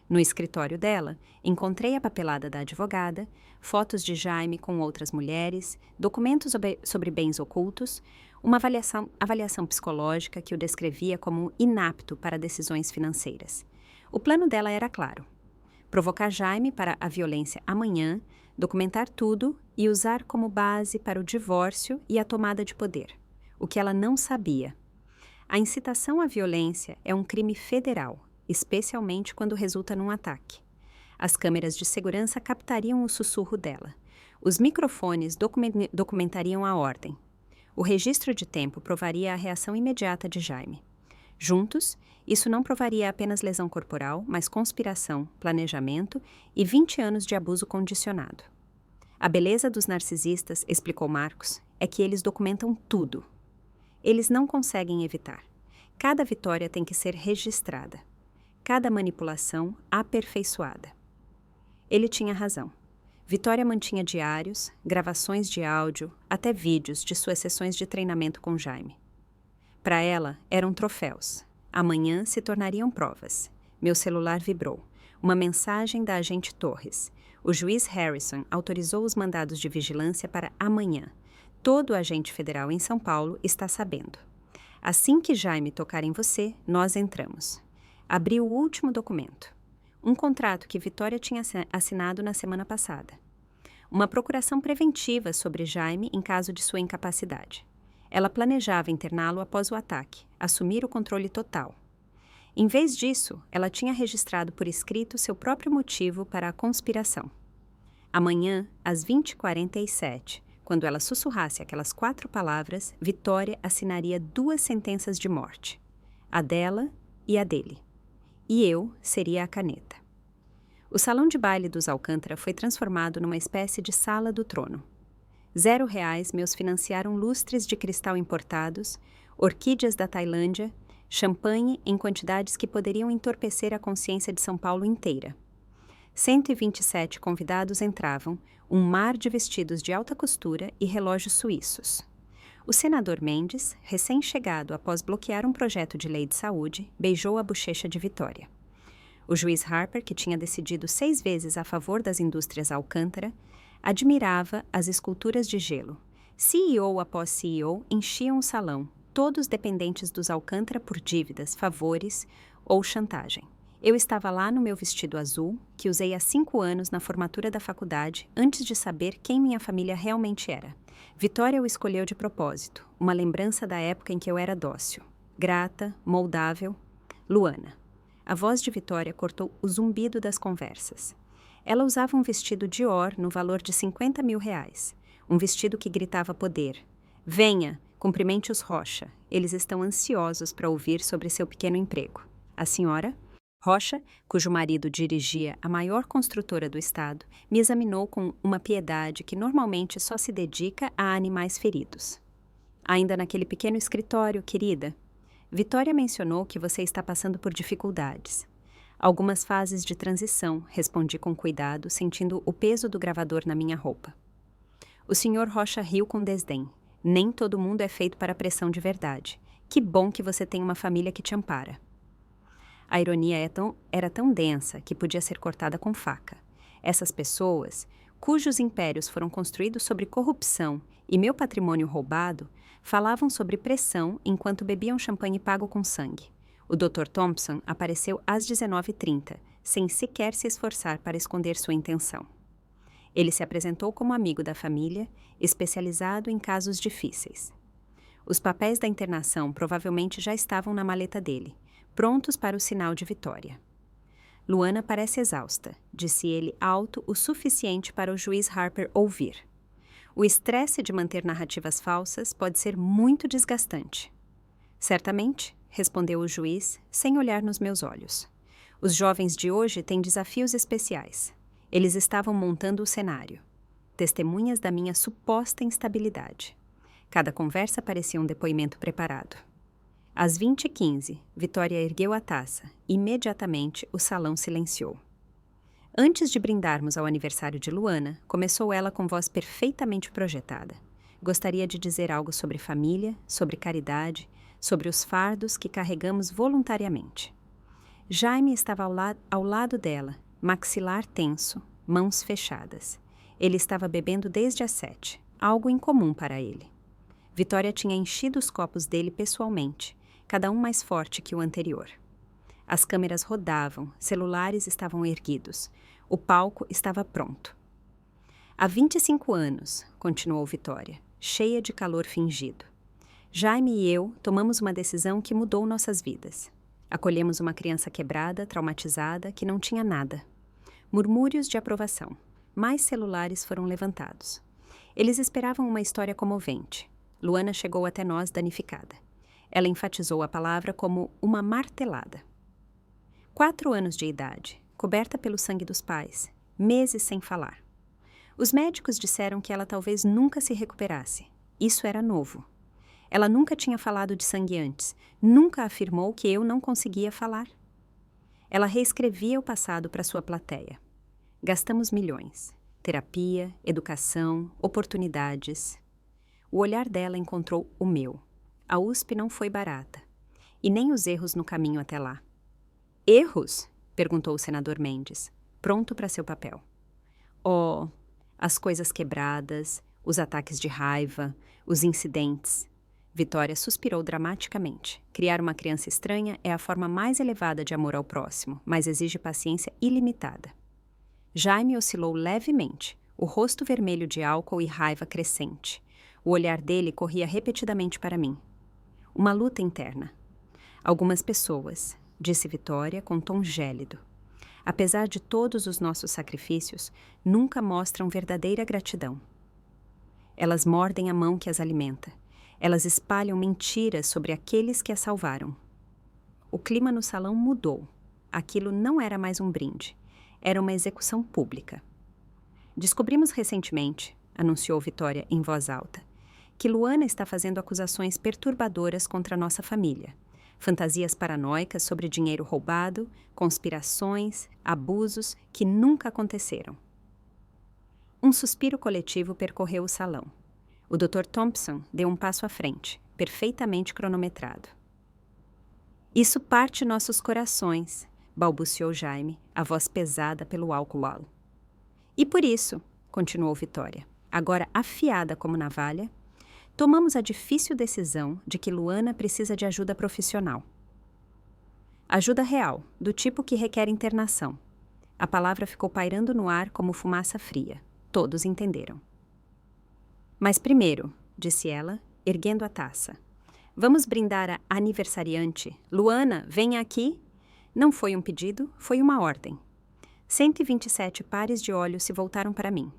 No escritório dela, encontrei a papelada da advogada, fotos de Jaime com outras mulheres, documentos sobre bens ocultos, uma avaliação psicológica que o descrevia como inapto para decisões financeiras. O plano dela era claro: provocar Jaime para a violência amanhã, documentar tudo e usar como base para o divórcio e a tomada de poder. O que ela não sabia: a incitação à violência é um crime federal, especialmente quando resulta num ataque. As câmeras de segurança captariam o sussurro dela. Os microfones documentariam a ordem. O registro de tempo provaria a reação imediata de Jaime. Juntos, isso não provaria apenas lesão corporal, mas conspiração, planejamento e 20 anos de abuso condicionado. A beleza dos narcisistas, explicou Marcos, é que eles documentam tudo. Eles não conseguem evitar. Cada vitória tem que ser registrada. Cada manipulação aperfeiçoada. Ele tinha razão. Vitória mantinha diários, gravações de áudio, até vídeos de suas sessões de treinamento com Jaime. Para ela, eram troféus. Amanhã se tornariam provas. Meu celular vibrou. Uma mensagem da agente Torres. O juiz Harrison autorizou os mandados de vigilância para amanhã. Todo agente federal em São Paulo está sabendo. Assim que Jaime tocar em você, nós entramos. Abri o último documento. Um contrato que Vitória tinha assinado na semana passada. Uma procuração preventiva sobre Jaime em caso de sua incapacidade. Ela planejava interná-lo após o ataque, assumir o controle total. Em vez disso, ela tinha registrado por escrito seu próprio motivo para a conspiração. Amanhã, às 20h47, quando ela sussurrasse aquelas 4 palavras, Vitória assinaria 2 sentenças de morte. A dela e a dele. E eu seria a caneta. O salão de baile dos Alcântara foi transformado numa espécie de sala do trono. R$0 meus financiaram lustres de cristal importados, orquídeas da Tailândia, champanhe em quantidades que poderiam entorpecer a consciência de São Paulo inteira. 127 convidados entravam, um mar de vestidos de alta costura e relógios suíços. O senador Mendes, recém-chegado após bloquear um projeto de lei de saúde, beijou a bochecha de Vitória. O juiz Harper, que tinha decidido 6 vezes a favor das indústrias Alcântara, admirava as esculturas de gelo. CEO após CEO enchiam o salão, todos dependentes dos Alcântara por dívidas, favores ou chantagem. Eu estava lá no meu vestido azul, que usei há 5 anos na formatura da faculdade, antes de saber quem minha família realmente era. Vitória o escolheu de propósito, uma lembrança da época em que eu era dócil, grata, moldável. Luana. A voz de Vitória cortou o zumbido das conversas. Ela usava um vestido Dior no valor de R$50 mil. Um vestido que gritava poder. Venha, cumprimente os Rocha. Eles estão ansiosos para ouvir sobre seu pequeno emprego. A senhora? Rocha, cujo marido dirigia a maior construtora do estado, me examinou com uma piedade que normalmente só se dedica a animais feridos. Ainda naquele pequeno escritório, querida? Vitória mencionou que você está passando por dificuldades. Algumas fases de transição, respondi com cuidado, sentindo o peso do gravador na minha roupa. O senhor Rocha riu com desdém. Nem todo mundo é feito para pressão de verdade. Que bom que você tem uma família que te ampara. A ironia era tão densa que podia ser cortada com faca. Essas pessoas, cujos impérios foram construídos sobre corrupção e meu patrimônio roubado, falavam sobre pressão enquanto bebiam champanhe pago com sangue. O Dr. Thompson apareceu às 19h30, sem sequer se esforçar para esconder sua intenção. Ele se apresentou como amigo da família, especializado em casos difíceis. Os papéis da internação provavelmente já estavam na maleta dele, prontos para o sinal de vitória. Luana parece exausta, disse ele alto o suficiente para o juiz Harper ouvir. O estresse de manter narrativas falsas pode ser muito desgastante. Certamente, respondeu o juiz, sem olhar nos meus olhos. Os jovens de hoje têm desafios especiais. Eles estavam montando o cenário. Testemunhas da minha suposta instabilidade. Cada conversa parecia um depoimento preparado. Às 20h15, Vitória ergueu a taça. Imediatamente, o salão silenciou. Antes de brindarmos ao aniversário de Luana, começou ela com voz perfeitamente projetada. Gostaria de dizer algo sobre família, sobre caridade, sobre os fardos que carregamos voluntariamente. Jaime estava ao lado dela, maxilar tenso, mãos fechadas. Ele estava bebendo desde as 7, algo incomum para ele. Vitória tinha enchido os copos dele pessoalmente, cada um mais forte que o anterior. As câmeras rodavam, celulares estavam erguidos. O palco estava pronto. Há 25 anos, continuou Vitória, cheia de calor fingido. Jaime e eu tomamos uma decisão que mudou nossas vidas. Acolhemos uma criança quebrada, traumatizada, que não tinha nada. Murmúrios de aprovação. Mais celulares foram levantados. Eles esperavam uma história comovente. Luana chegou até nós danificada. Ela enfatizou a palavra como uma martelada. 4 anos de idade, coberta pelo sangue dos pais, meses sem falar. Os médicos disseram que ela talvez nunca se recuperasse. Isso era novo. Ela nunca tinha falado de sangue antes, nunca afirmou que eu não conseguia falar. Ela reescrevia o passado para sua plateia. Gastamos milhões. Terapia, educação, oportunidades. O olhar dela encontrou o meu. A USP não foi barata. E nem os erros no caminho até lá. Erros? Perguntou o senador Mendes, pronto para seu papel. Oh, as coisas quebradas, os ataques de raiva, os incidentes. Vitória suspirou dramaticamente. Criar uma criança estranha é a forma mais elevada de amor ao próximo, mas exige paciência ilimitada. Jaime oscilou levemente, o rosto vermelho de álcool e raiva crescente. O olhar dele corria repetidamente para mim. Uma luta interna. Algumas pessoas, disse Vitória com tom gélido. Apesar de todos os nossos sacrifícios, nunca mostram verdadeira gratidão. Elas mordem a mão que as alimenta. Elas espalham mentiras sobre aqueles que a salvaram. O clima no salão mudou. Aquilo não era mais um brinde. Era uma execução pública. Descobrimos recentemente, anunciou Vitória em voz alta, que Luana está fazendo acusações perturbadoras contra a nossa família. Fantasias paranoicas sobre dinheiro roubado, conspirações, abusos que nunca aconteceram. Um suspiro coletivo percorreu o salão. O Dr. Thompson deu um passo à frente, perfeitamente cronometrado. Isso parte nossos corações, balbuciou Jaime, a voz pesada pelo álcool. E por isso, continuou Vitória, agora afiada como navalha, tomamos a difícil decisão de que Luana precisa de ajuda profissional. Ajuda real, do tipo que requer internação. A palavra ficou pairando no ar como fumaça fria. Todos entenderam. Mas primeiro, disse ela, erguendo a taça. Vamos brindar a aniversariante. Luana, venha aqui. Não foi um pedido, foi uma ordem. 127 pares de olhos se voltaram para mim.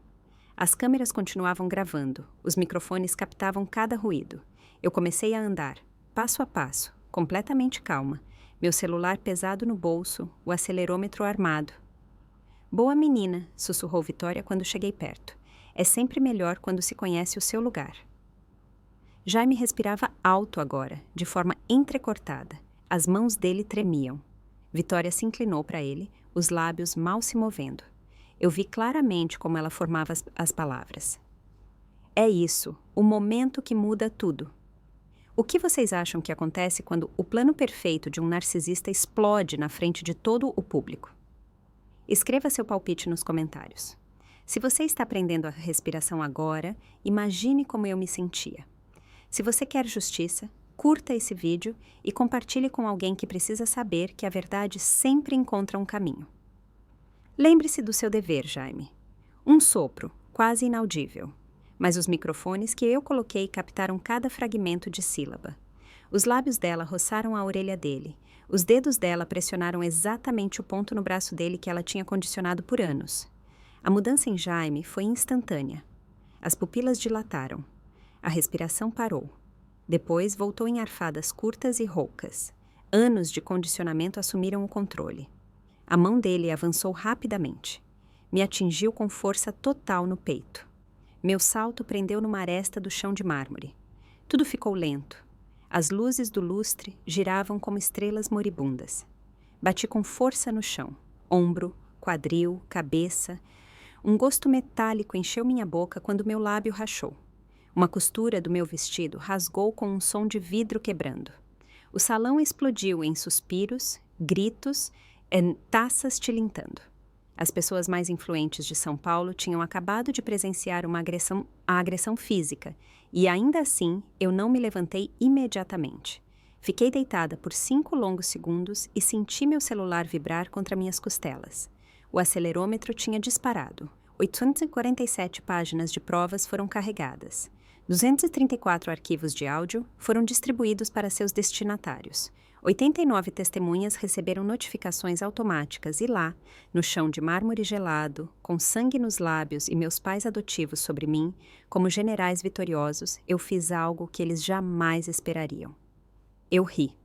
As câmeras continuavam gravando, os microfones captavam cada ruído. Eu comecei a andar, passo a passo, completamente calma, meu celular pesado no bolso, o acelerômetro armado. Boa menina, sussurrou Vitória quando cheguei perto. É sempre melhor quando se conhece o seu lugar. Jaime respirava alto agora, de forma entrecortada. As mãos dele tremiam. Vitória se inclinou para ele, os lábios mal se movendo. Eu vi claramente como ela formava as palavras. É isso, o momento que muda tudo. O que vocês acham que acontece quando o plano perfeito de um narcisista explode na frente de todo o público? Escreva seu palpite nos comentários. Se você está aprendendo a respiração agora, imagine como eu me sentia. Se você quer justiça, curta esse vídeo e compartilhe com alguém que precisa saber que a verdade sempre encontra um caminho. Lembre-se do seu dever, Jaime. Um sopro, quase inaudível. Mas os microfones que eu coloquei captaram cada fragmento de sílaba. Os lábios dela roçaram a orelha dele. Os dedos dela pressionaram exatamente o ponto no braço dele que ela tinha condicionado por anos. A mudança em Jaime foi instantânea. As pupilas dilataram. A respiração parou. Depois voltou em arfadas curtas e roucas. Anos de condicionamento assumiram o controle. A mão dele avançou rapidamente. Me atingiu com força total no peito. Meu salto prendeu numa aresta do chão de mármore. Tudo ficou lento. As luzes do lustre giravam como estrelas moribundas. Bati com força no chão. Ombro, quadril, cabeça. Um gosto metálico encheu minha boca quando meu lábio rachou. Uma costura do meu vestido rasgou com um som de vidro quebrando. O salão explodiu em suspiros, gritos e taças tilintando. As pessoas mais influentes de São Paulo tinham acabado de presenciar a agressão física, e ainda assim eu não me levantei imediatamente. Fiquei deitada por 5 longos segundos e senti meu celular vibrar contra minhas costelas. O acelerômetro tinha disparado. 847 páginas de provas foram carregadas. 234 arquivos de áudio foram distribuídos para seus destinatários. 89 testemunhas receberam notificações automáticas e lá, no chão de mármore gelado, com sangue nos lábios e meus pais adotivos sobre mim, como generais vitoriosos, eu fiz algo que eles jamais esperariam. Eu ri.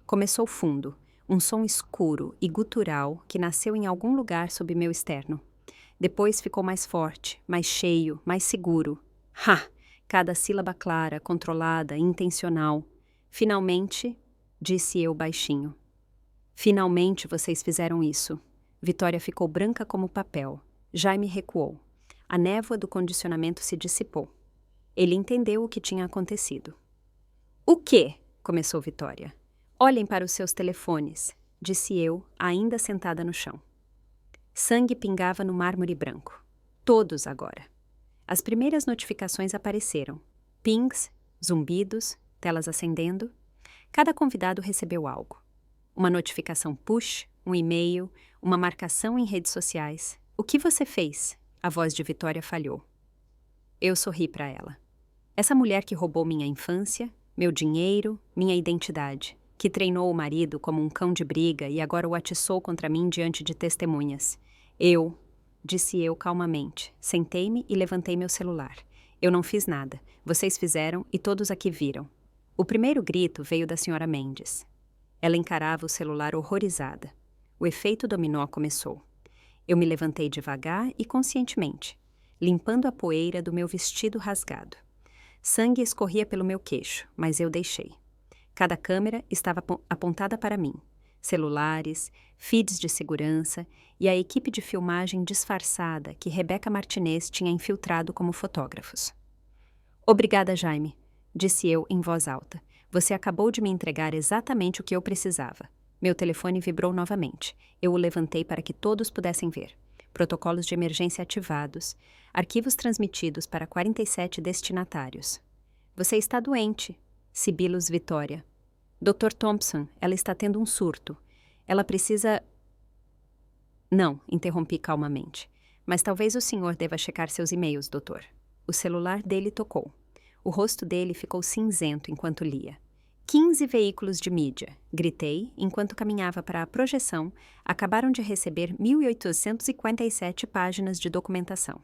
Começou fundo, um som escuro e gutural que nasceu em algum lugar sob meu externo. Depois ficou mais forte, mais cheio, mais seguro. Ha! Cada sílaba clara, controlada, intencional. Finalmente, disse eu baixinho. Finalmente vocês fizeram isso. Vitória ficou branca como papel. Jaime recuou. A névoa do condicionamento se dissipou. Ele entendeu o que tinha acontecido. O quê? Começou Vitória. Olhem para os seus telefones, disse eu, ainda sentada no chão. Sangue pingava no mármore branco. Todos agora. As primeiras notificações apareceram. Pings, zumbidos, telas acendendo. Cada convidado recebeu algo. Uma notificação push, um e-mail, uma marcação em redes sociais. O que você fez? A voz de Vitória falhou. Eu sorri para ela. Essa mulher que roubou minha infância, meu dinheiro, minha identidade, que treinou o marido como um cão de briga e agora o atiçou contra mim diante de testemunhas. Disse eu calmamente. Sentei-me e levantei meu celular. Eu não fiz nada. Vocês fizeram e todos aqui viram. O primeiro grito veio da senhora Mendes. Ela encarava o celular horrorizada. O efeito dominó começou. Eu me levantei devagar e conscientemente, limpando a poeira do meu vestido rasgado. Sangue escorria pelo meu queixo, mas eu deixei. Cada câmera estava apontada para mim. Celulares, feeds de segurança e a equipe de filmagem disfarçada que Rebeca Martinez tinha infiltrado como fotógrafos. Obrigada, Jaime, disse eu em voz alta. Você acabou de me entregar exatamente o que eu precisava. Meu telefone vibrou novamente. Eu o levantei para que todos pudessem ver. Protocolos de emergência ativados. Arquivos transmitidos para 47 destinatários. Você está doente. Sibilos Vitória. Dr. Thompson, ela está tendo um surto. Ela precisa... Não, interrompi calmamente. Mas talvez o senhor deva checar seus e-mails, doutor. O celular dele tocou. O rosto dele ficou cinzento enquanto lia. 15 veículos de mídia, gritei, enquanto caminhava para a projeção, acabaram de receber 1.857 páginas de documentação.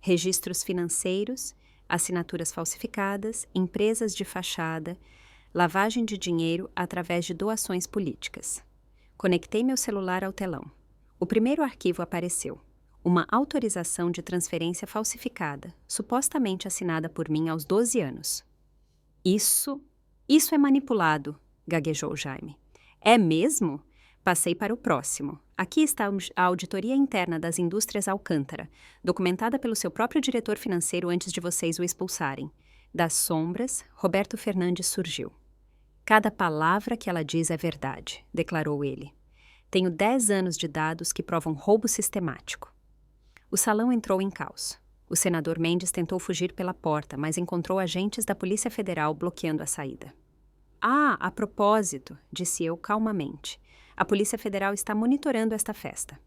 Registros financeiros, assinaturas falsificadas, empresas de fachada, lavagem de dinheiro através de doações políticas. Conectei meu celular ao telão. O primeiro arquivo apareceu. Uma autorização de transferência falsificada, supostamente assinada por mim aos 12 anos. Isso é manipulado, gaguejou Jaime. É mesmo? Passei para o próximo. Aqui está a auditoria interna das indústrias Alcântara, documentada pelo seu próprio diretor financeiro antes de vocês o expulsarem. Das sombras, Roberto Fernandes surgiu. Cada palavra que ela diz é verdade, declarou ele. Tenho 10 anos de dados que provam roubo sistemático. O salão entrou em caos. O senador Mendes tentou fugir pela porta, mas encontrou agentes da Polícia Federal bloqueando a saída. Ah, a propósito, disse eu calmamente. A Polícia Federal está monitorando esta festa.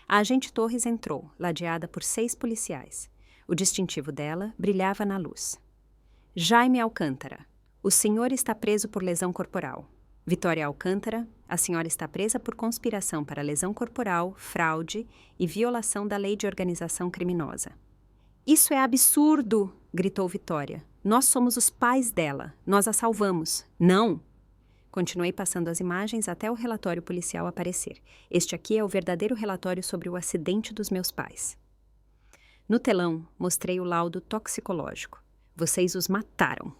A agente Torres entrou, ladeada por 6 policiais. O distintivo dela brilhava na luz. Jaime Alcântara, o senhor está preso por lesão corporal. Vitória Alcântara, a senhora está presa por conspiração para lesão corporal, fraude e violação da lei de organização criminosa. Isso é absurdo! Gritou Vitória. Nós somos os pais dela. Nós a salvamos. Não! Continuei passando as imagens até o relatório policial aparecer. Este aqui é o verdadeiro relatório sobre o acidente dos meus pais. No telão, mostrei o laudo toxicológico. Vocês os mataram.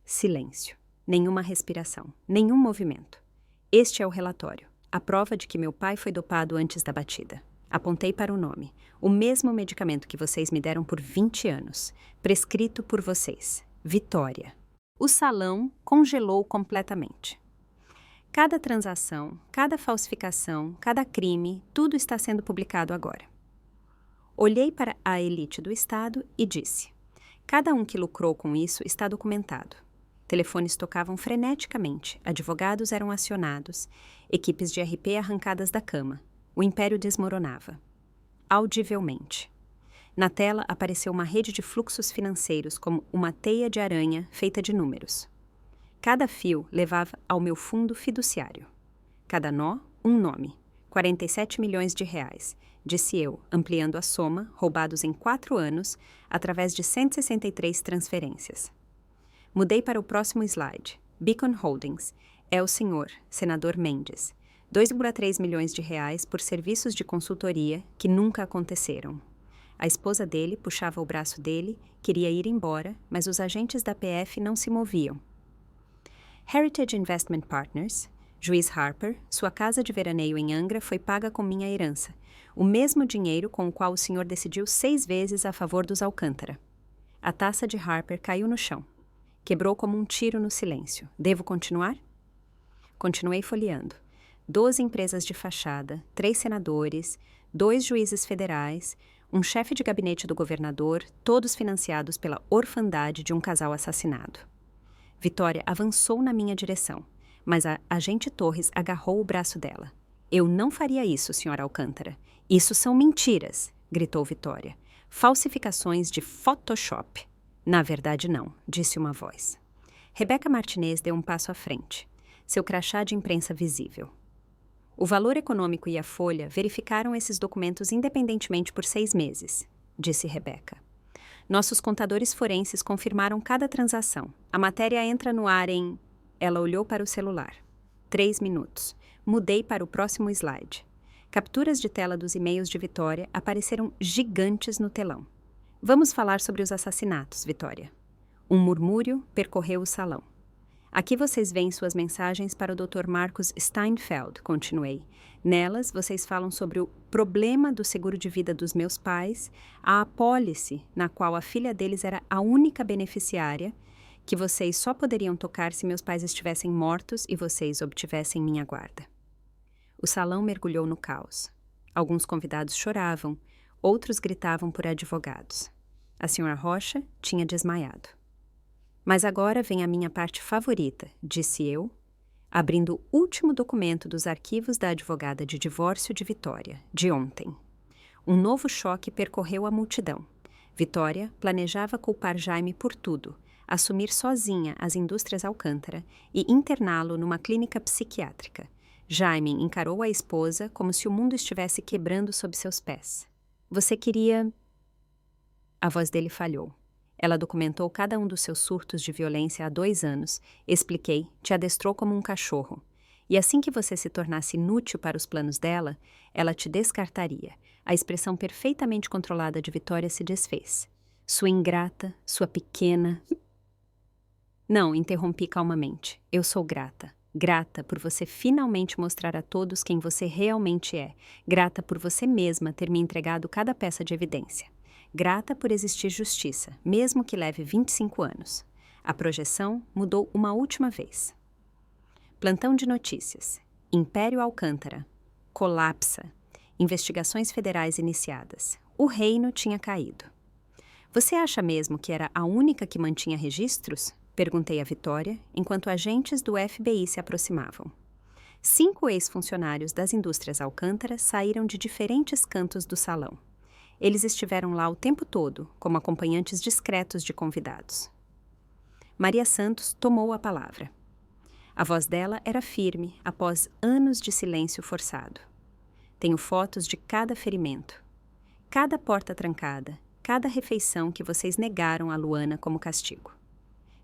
Silêncio. Nenhuma respiração. Nenhum movimento. Este é o relatório. A prova de que meu pai foi dopado antes da batida. Apontei para o nome. O mesmo medicamento que vocês me deram por 20 anos. Prescrito por vocês. Vitória. O salão congelou completamente. Cada transação, cada falsificação, cada crime, tudo está sendo publicado agora. Olhei para a elite do Estado e disse: cada um que lucrou com isso está documentado. Telefones tocavam freneticamente, advogados eram acionados, equipes de RP arrancadas da cama. O império desmoronava. Audivelmente. Na tela apareceu uma rede de fluxos financeiros como uma teia de aranha feita de números. Cada fio levava ao meu fundo fiduciário. Cada nó, um nome. 47 milhões de reais, disse eu, ampliando a soma, roubados em 4 anos, através de 163 transferências. Mudei para o próximo slide. Beacon Holdings. É o senhor, senador Mendes. 2,3 milhões de reais por serviços de consultoria que nunca aconteceram. A esposa dele puxava o braço dele, queria ir embora, mas os agentes da PF não se moviam. Heritage Investment Partners, Juiz Harper, sua casa de veraneio em Angra foi paga com minha herança, o mesmo dinheiro com o qual o senhor decidiu 6 vezes a favor dos Alcântara. A taça de Harper caiu no chão. Quebrou como um tiro no silêncio. Devo continuar? Continuei folheando. 12 empresas de fachada, 3 senadores, 2 juízes federais, um chefe de gabinete do governador, todos financiados pela orfandade de um casal assassinado. Vitória avançou na minha direção, mas a agente Torres agarrou o braço dela. Eu não faria isso, senhora Alcântara. Isso são mentiras, gritou Vitória. Falsificações de Photoshop. Na verdade, não, disse uma voz. Rebeca Martinez deu um passo à frente, seu crachá de imprensa visível. O Valor Econômico e a Folha verificaram esses documentos independentemente por 6 meses, disse Rebeca. Nossos contadores forenses confirmaram cada transação. A matéria entra no ar em... Ela olhou para o celular. 3 minutos. Mudei para o próximo slide. Capturas de tela dos e-mails de Vitória apareceram gigantes no telão. Vamos falar sobre os assassinatos, Vitória. Um murmúrio percorreu o salão. Aqui vocês veem suas mensagens para o Dr. Marcos Steinfeld, continuei. Nelas, vocês falam sobre o problema do seguro de vida dos meus pais, a apólice na qual a filha deles era a única beneficiária, que vocês só poderiam tocar se meus pais estivessem mortos e vocês obtivessem minha guarda. O salão mergulhou no caos. Alguns convidados choravam, outros gritavam por advogados. A senhora Rocha tinha desmaiado. Mas agora vem a minha parte favorita, disse eu, abrindo o último documento dos arquivos da advogada de divórcio de Vitória, de ontem. Um novo choque percorreu a multidão. Vitória planejava culpar Jaime por tudo, assumir sozinha as indústrias Alcântara e interná-lo numa clínica psiquiátrica. Jaime encarou a esposa como se o mundo estivesse quebrando sob seus pés. Você queria... A voz dele falhou. Ela documentou cada um dos seus surtos de violência há 2 anos. Expliquei, te adestrou como um cachorro. E assim que você se tornasse inútil para os planos dela, ela te descartaria. A expressão perfeitamente controlada de Vitória se desfez. Sua ingrata, sua pequena... Não, interrompi calmamente. Eu sou grata. Grata por você finalmente mostrar a todos quem você realmente é. Grata por você mesma ter me entregado cada peça de evidência. Grata por existir justiça, mesmo que leve 25 anos. A projeção mudou uma última vez. Plantão de notícias. Império Alcântara. Colapsa. Investigações federais iniciadas. O reino tinha caído. Você acha mesmo que era a única que mantinha registros? Perguntei a Vitória, enquanto agentes do FBI se aproximavam. 5 ex-funcionários das indústrias Alcântara saíram de diferentes cantos do salão. Eles estiveram lá o tempo todo, como acompanhantes discretos de convidados. Maria Santos tomou a palavra. A voz dela era firme, após anos de silêncio forçado. Tenho fotos de cada ferimento, cada porta trancada, cada refeição que vocês negaram a Luana como castigo.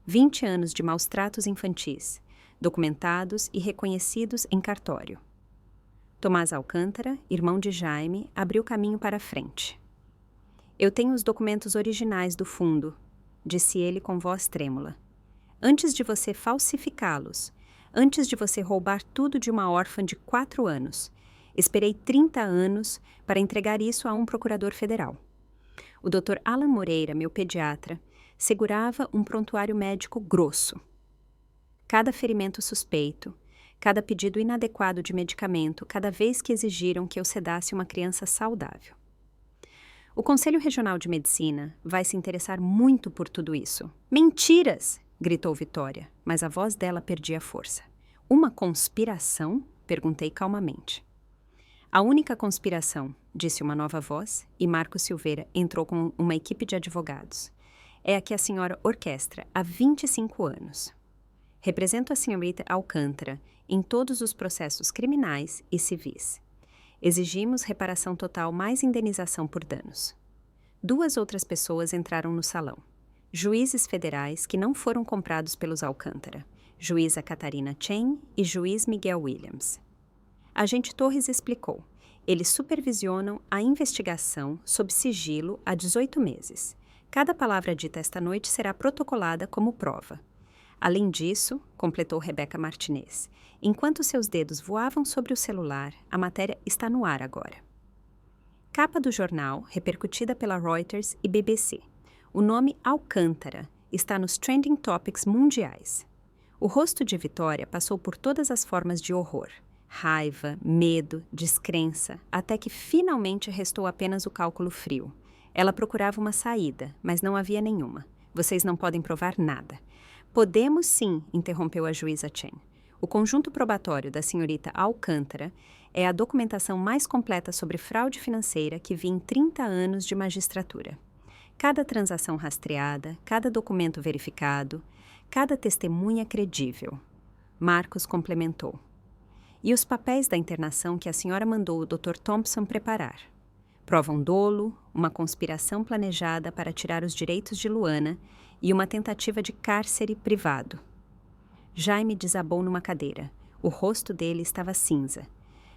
20 anos de maus tratos infantis, documentados e reconhecidos em cartório. Tomás Alcântara, irmão de Jaime, abriu caminho para a frente. Eu tenho os documentos originais do fundo, disse ele com voz trêmula. Antes de você falsificá-los, antes de você roubar tudo de uma órfã de 4 anos, esperei 30 anos para entregar isso a um procurador federal. O Dr. Alan Moreira, meu pediatra, segurava um prontuário médico grosso. Cada ferimento suspeito, cada pedido inadequado de medicamento, cada vez que exigiram que eu sedasse uma criança saudável. O Conselho Regional de Medicina vai se interessar muito por tudo isso. Mentiras! Gritou Vitória, mas a voz dela perdia força. Uma conspiração? Perguntei calmamente. A única conspiração, disse uma nova voz, e Marcos Silveira entrou com uma equipe de advogados. É a que a senhora orquestra há 25 anos. Represento a senhorita Alcântara em todos os processos criminais e civis. Exigimos reparação total mais indenização por danos. 2 outras pessoas entraram no salão. Juízes federais que não foram comprados pelos Alcântara. Juíza Catarina Chen e juiz Miguel Williams. Agente Torres explicou. Eles supervisionam a investigação sob sigilo há 18 meses. Cada palavra dita esta noite será protocolada como prova. Além disso, completou Rebeca Martinez, enquanto seus dedos voavam sobre o celular, a matéria está no ar agora. Capa do jornal, repercutida pela Reuters e BBC. O nome Alcântara está nos trending topics mundiais. O rosto de Vitória passou por todas as formas de horror. Raiva, medo, descrença, até que finalmente restou apenas o cálculo frio. Ela procurava uma saída, mas não havia nenhuma. Vocês não podem provar nada. Podemos sim, interrompeu a juíza Chen. O conjunto probatório da senhorita Alcântara é a documentação mais completa sobre fraude financeira que vi em 30 anos de magistratura. Cada transação rastreada, cada documento verificado, cada testemunha credível. Marcos complementou. E os papéis da internação que a senhora mandou o Dr. Thompson preparar. Provam dolo, uma conspiração planejada para tirar os direitos de Luana e uma tentativa de cárcere privado. Jaime desabou numa cadeira. O rosto dele estava cinza.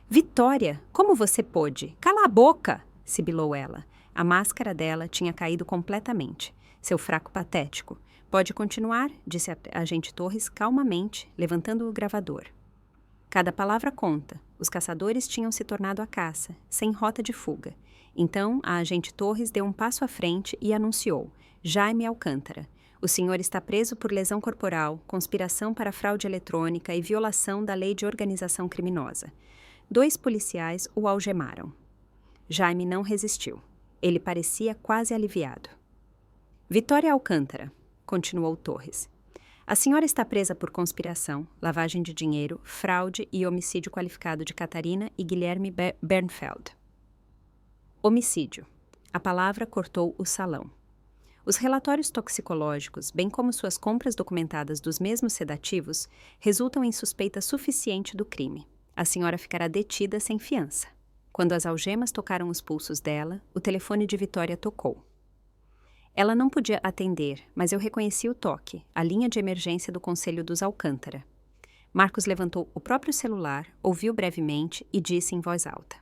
Vitória, como você pôde? Cala a boca! Sibilou ela. A máscara dela tinha caído completamente. Seu fraco patético. Pode continuar, disse a agente Torres calmamente, levantando o gravador. Cada palavra conta. Os caçadores tinham se tornado à caça, sem rota de fuga. Então, a agente Torres deu um passo à frente e anunciou. Jaime Alcântara. O senhor está preso por lesão corporal, conspiração para fraude eletrônica e violação da lei de organização criminosa. 2 policiais o algemaram. Jaime não resistiu. Ele parecia quase aliviado. Vitória Alcântara, continuou Torres. A senhora está presa por conspiração, lavagem de dinheiro, fraude e homicídio qualificado de Catarina e Guilherme Bernfeld. Homicídio. A palavra cortou o salão. Os relatórios toxicológicos, bem como suas compras documentadas dos mesmos sedativos, resultam em suspeita suficiente do crime. A senhora ficará detida sem fiança. Quando as algemas tocaram os pulsos dela, o telefone de Vitória tocou. Ela não podia atender, mas eu reconheci o toque, a linha de emergência do Conselho dos Alcântara. Marcos levantou o próprio celular, ouviu brevemente e disse em voz alta.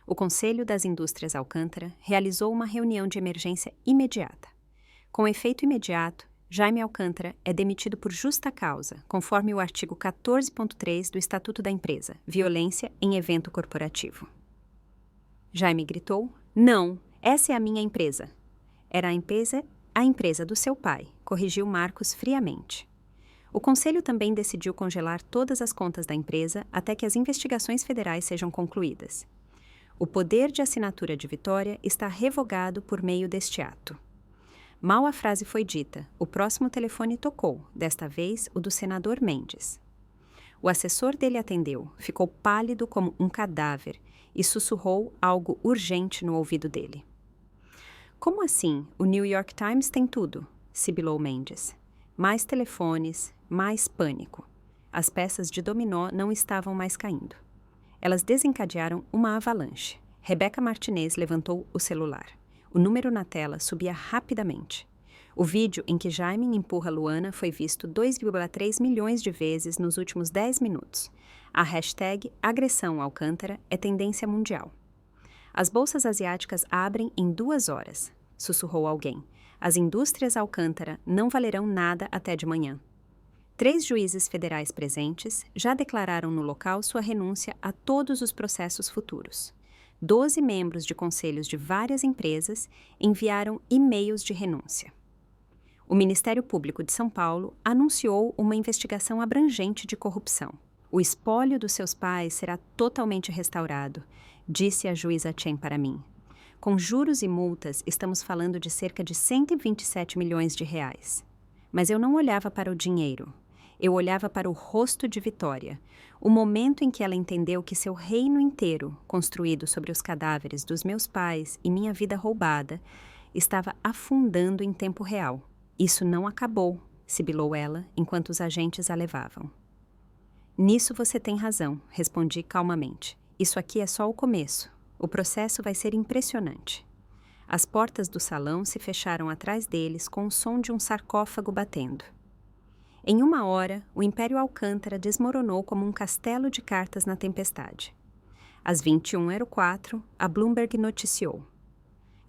O Conselho das Indústrias Alcântara realizou uma reunião de emergência imediata. Com efeito imediato, Jaime Alcântara é demitido por justa causa, conforme o artigo 14.3 do Estatuto da Empresa, violência em evento corporativo. Jaime gritou, não, essa é a minha empresa. Era a empresa do seu pai, corrigiu Marcos friamente. O Conselho também decidiu congelar todas as contas da empresa até que as investigações federais sejam concluídas. O poder de assinatura de Vitória está revogado por meio deste ato. Mal a frase foi dita, o próximo telefone tocou, desta vez o do senador Mendes. O assessor dele atendeu, ficou pálido como um cadáver e sussurrou algo urgente no ouvido dele. Como assim? O New York Times tem tudo, sibilou Mendes. Mais telefones, mais pânico. As peças de dominó não estavam mais caindo. Elas desencadearam uma avalanche. Rebeca Martinez levantou o celular. O número na tela subia rapidamente. O vídeo em que Jaime empurra Luana foi visto 2,3 milhões de vezes nos últimos 10 minutos. A hashtag Agressão Alcântara é tendência mundial. As bolsas asiáticas abrem em 2 horas, sussurrou alguém. As indústrias Alcântara não valerão nada até de manhã. 3 juízes federais presentes já declararam no local sua renúncia a todos os processos futuros. 12 membros de conselhos de várias empresas enviaram e-mails de renúncia. O Ministério Público de São Paulo anunciou uma investigação abrangente de corrupção. O espólio dos seus pais será totalmente restaurado, disse a juíza Chen para mim. Com juros e multas, estamos falando de cerca de 127 milhões de reais. Mas eu não olhava para o dinheiro. Eu olhava para o rosto de Vitória, o momento em que ela entendeu que seu reino inteiro, construído sobre os cadáveres dos meus pais e minha vida roubada, estava afundando em tempo real. Isso não acabou, sibilou ela, enquanto os agentes a levavam. Nisso você tem razão, respondi calmamente. Isso aqui é só o começo. O processo vai ser impressionante. As portas do salão se fecharam atrás deles com o som de um sarcófago batendo. Em 1 hora, o Império Alcântara desmoronou como um castelo de cartas na tempestade. Às 21h04, a Bloomberg noticiou.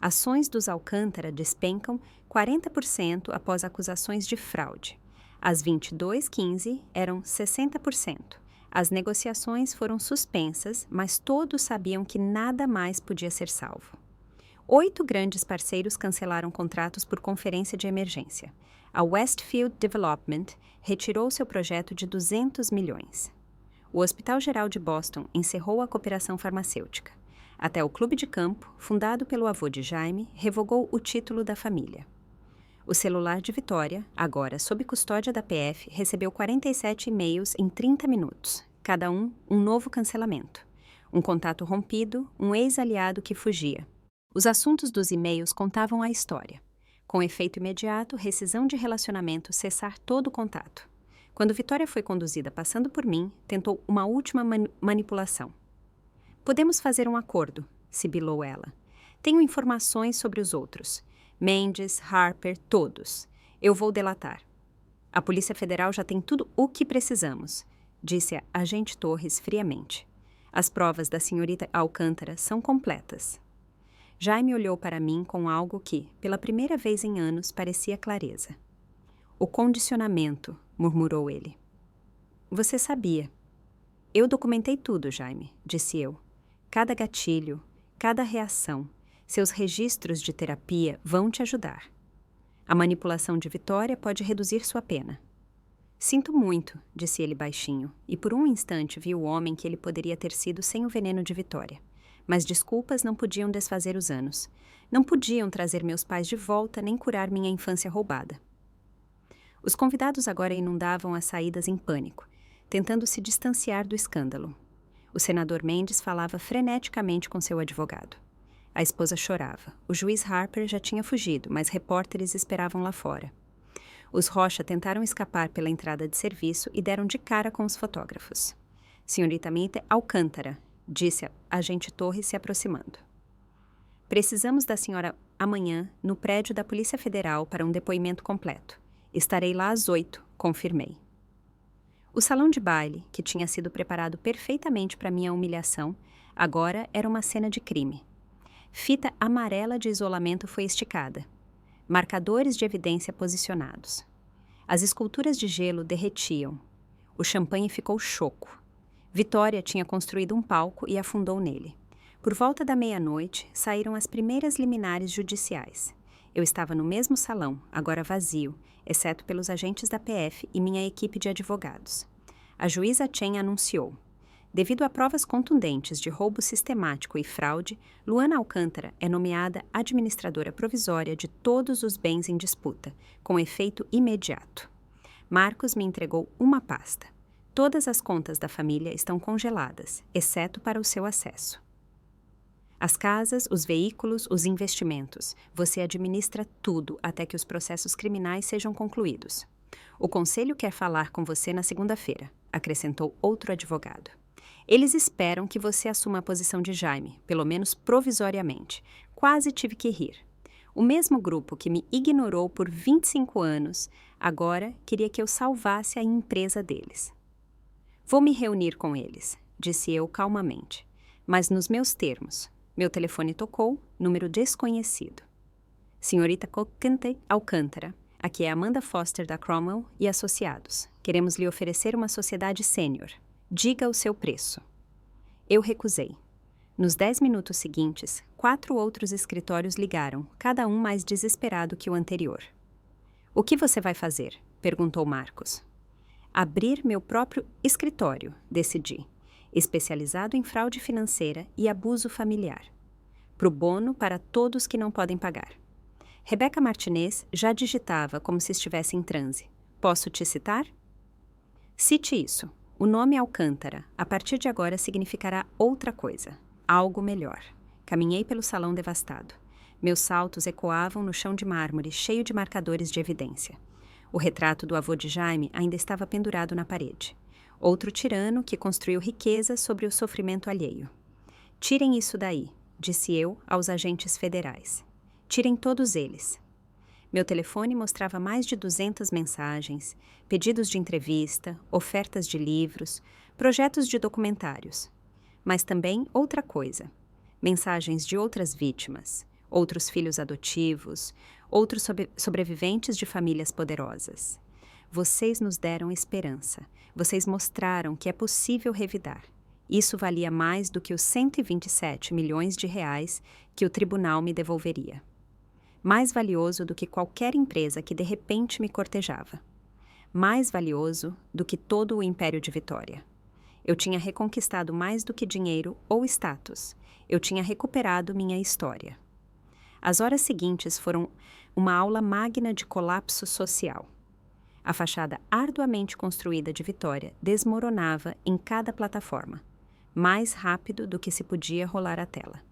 Ações dos Alcântara despencam 40% após acusações de fraude. Às 22h15, eram 60%. As negociações foram suspensas, mas todos sabiam que nada mais podia ser salvo. 8 grandes parceiros cancelaram contratos por conferência de emergência. A Westfield Development retirou seu projeto de 200 milhões. O Hospital Geral de Boston encerrou a cooperação farmacêutica. Até o Clube de Campo, fundado pelo avô de Jaime, revogou o título da família. O celular de Vitória, agora sob custódia da PF, recebeu 47 e-mails em 30 minutos, cada um novo cancelamento. Um contato rompido, um ex-aliado que fugia. Os assuntos dos e-mails contavam a história. Com efeito imediato, rescisão de relacionamento, cessar todo o contato. Quando Vitória foi conduzida passando por mim, tentou uma última manipulação. Podemos fazer um acordo, sibilou ela. Tenho informações sobre os outros. Mendes, Harper, todos. Eu vou delatar. A Polícia Federal já tem tudo o que precisamos, disse a agente Torres friamente. As provas da senhorita Alcântara são completas. Jaime olhou para mim com algo que, pela primeira vez em anos, parecia clareza. O condicionamento, murmurou ele. Você sabia. Eu documentei tudo, Jaime, disse eu. Cada gatilho, cada reação, seus registros de terapia vão te ajudar. A manipulação de Vitória pode reduzir sua pena. Sinto muito, disse ele baixinho, e por um instante vi o homem que ele poderia ter sido sem o veneno de Vitória. Mas desculpas não podiam desfazer os anos. Não podiam trazer meus pais de volta nem curar minha infância roubada. Os convidados agora inundavam as saídas em pânico, tentando se distanciar do escândalo. O senador Mendes falava freneticamente com seu advogado. A esposa chorava. O juiz Harper já tinha fugido, mas repórteres esperavam lá fora. Os Rocha tentaram escapar pela entrada de serviço e deram de cara com os fotógrafos. Senhorita Mita Alcântara, disse a agente Torres se aproximando. Precisamos da senhora amanhã no prédio da Polícia Federal para um depoimento completo. Estarei lá às 8, confirmei. O salão de baile, que tinha sido preparado perfeitamente para minha humilhação, agora era uma cena de crime. Fita amarela de isolamento foi esticada. Marcadores de evidência posicionados. As esculturas de gelo derretiam. O champanhe ficou choco. Vitória tinha construído um palco e afundou nele. Por volta da meia-noite, saíram as primeiras liminares judiciais. Eu estava no mesmo salão, agora vazio, exceto pelos agentes da PF e minha equipe de advogados. A juíza Chen anunciou. Devido a provas contundentes de roubo sistemático e fraude, Luana Alcântara é nomeada administradora provisória de todos os bens em disputa, com efeito imediato. Marcos me entregou uma pasta. Todas as contas da família estão congeladas, exceto para o seu acesso. As casas, os veículos, os investimentos. Você administra tudo até que os processos criminais sejam concluídos. O conselho quer falar com você na segunda-feira, acrescentou outro advogado. Eles esperam que você assuma a posição de Jaime, pelo menos provisoriamente. Quase tive que rir. O mesmo grupo que me ignorou por 25 anos, agora queria que eu salvasse a empresa deles. Vou me reunir com eles, disse eu calmamente, mas nos meus termos. Meu telefone tocou, número desconhecido. Senhorita Cocante Alcântara, aqui é Amanda Foster da Cromwell e Associados. Queremos lhe oferecer uma sociedade sênior. Diga o seu preço. Eu recusei. Nos 10 minutos seguintes, 4 outros escritórios ligaram, cada um mais desesperado que o anterior. O que você vai fazer? Perguntou Marcos. Abrir meu próprio escritório, decidi, especializado em fraude financeira e abuso familiar. Pro bono para todos que não podem pagar. Rebeca Martinez já digitava como se estivesse em transe. Posso te citar? Cite isso. O nome Alcântara, a partir de agora, significará outra coisa. Algo melhor. Caminhei pelo salão devastado. Meus saltos ecoavam no chão de mármore, cheio de marcadores de evidência. O retrato do avô de Jaime ainda estava pendurado na parede. Outro tirano que construiu riqueza sobre o sofrimento alheio. Tirem isso daí, disse eu aos agentes federais. Tirem todos eles. Meu telefone mostrava mais de 200 mensagens, pedidos de entrevista, ofertas de livros, projetos de documentários. Mas também outra coisa. Mensagens de outras vítimas, outros filhos adotivos, outros sobreviventes de famílias poderosas. Vocês nos deram esperança. Vocês mostraram que é possível revidar. Isso valia mais do que os 127 milhões de reais que o tribunal me devolveria. Mais valioso do que qualquer empresa que de repente me cortejava. Mais valioso do que todo o Império de Vitória. Eu tinha reconquistado mais do que dinheiro ou status. Eu tinha recuperado minha história. As horas seguintes foram uma aula magna de colapso social. A fachada arduamente construída de Vitória desmoronava em cada plataforma, mais rápido do que se podia rolar a tela.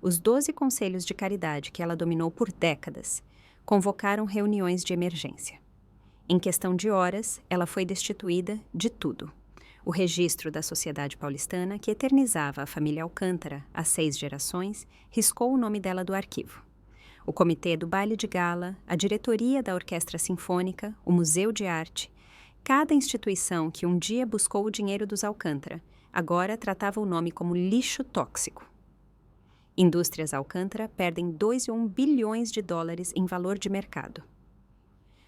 Os 12 conselhos de caridade que ela dominou por décadas convocaram reuniões de emergência. Em questão de horas, ela foi destituída de tudo. O registro da Sociedade Paulistana, que eternizava a família Alcântara há 6 gerações, riscou o nome dela do arquivo. O comitê do baile de gala, a diretoria da Orquestra Sinfônica, o Museu de Arte, cada instituição que um dia buscou o dinheiro dos Alcântara, agora tratava o nome como lixo tóxico. Indústrias Alcântara perdem 2,1 bilhões de dólares em valor de mercado.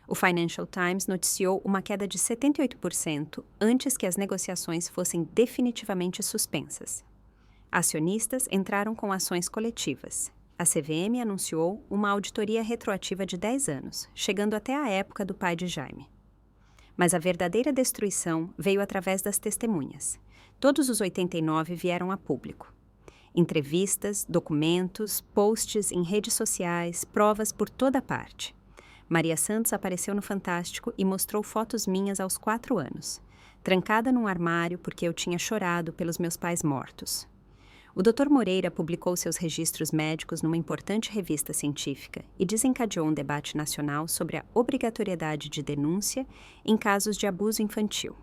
O Financial Times noticiou uma queda de 78% antes que as negociações fossem definitivamente suspensas. Acionistas entraram com ações coletivas. A CVM anunciou uma auditoria retroativa de 10 anos, chegando até a época do pai de Jaime. Mas a verdadeira destruição veio através das testemunhas. Todos os 89 vieram a público. Entrevistas, documentos, posts em redes sociais, provas por toda parte. Maria Santos apareceu no Fantástico e mostrou fotos minhas aos 4 anos, trancada num armário porque eu tinha chorado pelos meus pais mortos. O Dr. Moreira publicou seus registros médicos numa importante revista científica e desencadeou um debate nacional sobre a obrigatoriedade de denúncia em casos de abuso infantil.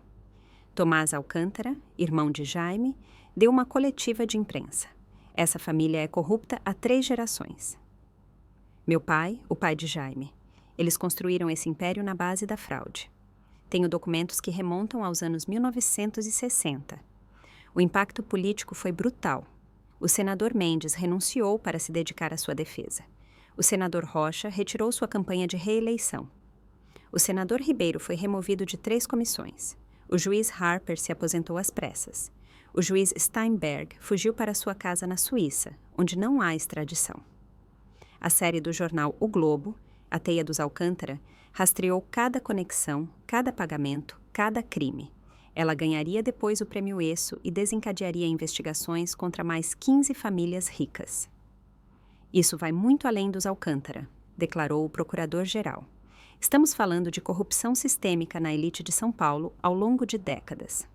Tomás Alcântara, irmão de Jaime, deu uma coletiva de imprensa. Essa família é corrupta há 3 gerações. Meu pai, o pai de Jaime. Eles construíram esse império na base da fraude. Tenho documentos que remontam aos anos 1960. O impacto político foi brutal. O senador Mendes renunciou para se dedicar à sua defesa. O senador Rocha retirou sua campanha de reeleição. O senador Ribeiro foi removido de 3 comissões. O juiz Harper se aposentou às pressas. O juiz Steinberg fugiu para sua casa na Suíça, onde não há extradição. A série do jornal O Globo, A Teia dos Alcântara, rastreou cada conexão, cada pagamento, cada crime. Ela ganharia depois o prêmio ESSO e desencadearia investigações contra mais 15 famílias ricas. Isso vai muito além dos Alcântara, declarou o procurador-geral. Estamos falando de corrupção sistêmica na elite de São Paulo ao longo de décadas.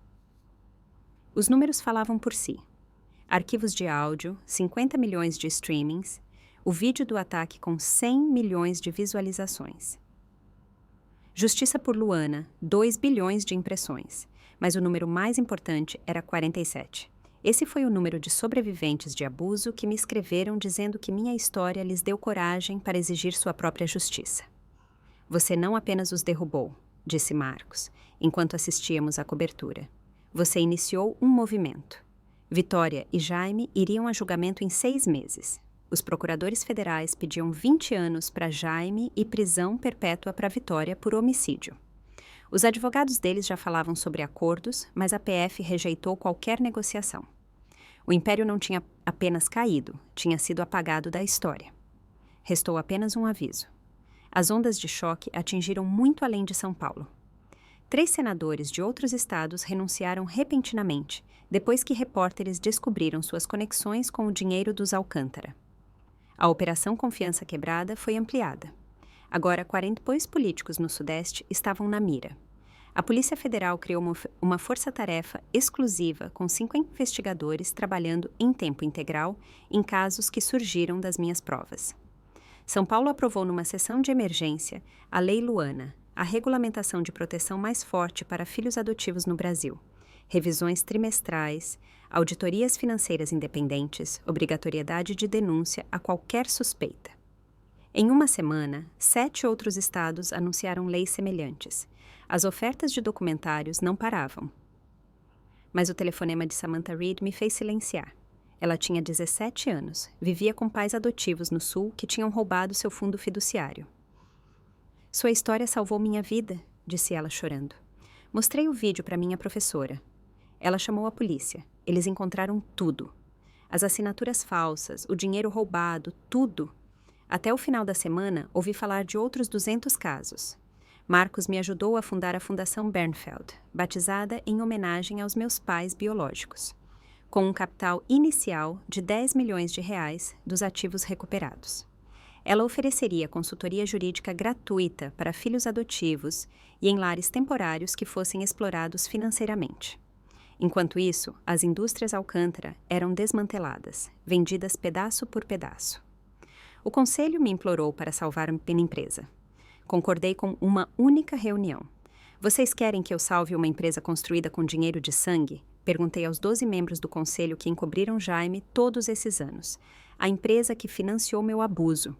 Os números falavam por si. Arquivos de áudio, 50 milhões de streamings, o vídeo do ataque com 100 milhões de visualizações. Justiça por Luana, 2 bilhões de impressões, mas o número mais importante era 47. Esse foi o número de sobreviventes de abuso que me escreveram dizendo que minha história lhes deu coragem para exigir sua própria justiça. Você não apenas os derrubou, disse Marcos, enquanto assistíamos à cobertura. Você iniciou um movimento. Vitória e Jaime iriam a julgamento em 6 meses. Os procuradores federais pediam 20 anos para Jaime e prisão perpétua para Vitória por homicídio. Os advogados deles já falavam sobre acordos, mas a PF rejeitou qualquer negociação. O império não tinha apenas caído, tinha sido apagado da história. Restou apenas um aviso. As ondas de choque atingiram muito além de São Paulo. 3 senadores de outros estados renunciaram repentinamente, depois que repórteres descobriram suas conexões com o dinheiro dos Alcântara. A Operação Confiança Quebrada foi ampliada. Agora, 42 políticos no Sudeste estavam na mira. A Polícia Federal criou uma força-tarefa exclusiva com 5 investigadores trabalhando em tempo integral em casos que surgiram das minhas provas. São Paulo aprovou numa sessão de emergência a Lei Luana, a regulamentação de proteção mais forte para filhos adotivos no Brasil, revisões trimestrais, auditorias financeiras independentes, obrigatoriedade de denúncia a qualquer suspeita. Em uma semana, 7 outros estados anunciaram leis semelhantes. As ofertas de documentários não paravam. Mas o telefonema de Samantha Reed me fez silenciar. Ela tinha 17 anos, vivia com pais adotivos no Sul que tinham roubado seu fundo fiduciário. Sua história salvou minha vida, disse ela chorando. Mostrei o vídeo para minha professora. Ela chamou a polícia. Eles encontraram tudo. As assinaturas falsas, o dinheiro roubado, tudo. Até o final da semana, ouvi falar de outros 200 casos. Marcos me ajudou a fundar a Fundação Bernfeld, batizada em homenagem aos meus pais biológicos, com um capital inicial de 10 milhões de reais dos ativos recuperados. Ela ofereceria consultoria jurídica gratuita para filhos adotivos e em lares temporários que fossem explorados financeiramente. Enquanto isso, as indústrias Alcântara eram desmanteladas, vendidas pedaço por pedaço. O conselho me implorou para salvar a empresa. Concordei com uma única reunião. Vocês querem que eu salve uma empresa construída com dinheiro de sangue? Perguntei aos 12 membros do conselho que encobriram Jaime todos esses anos. A empresa que financiou meu abuso.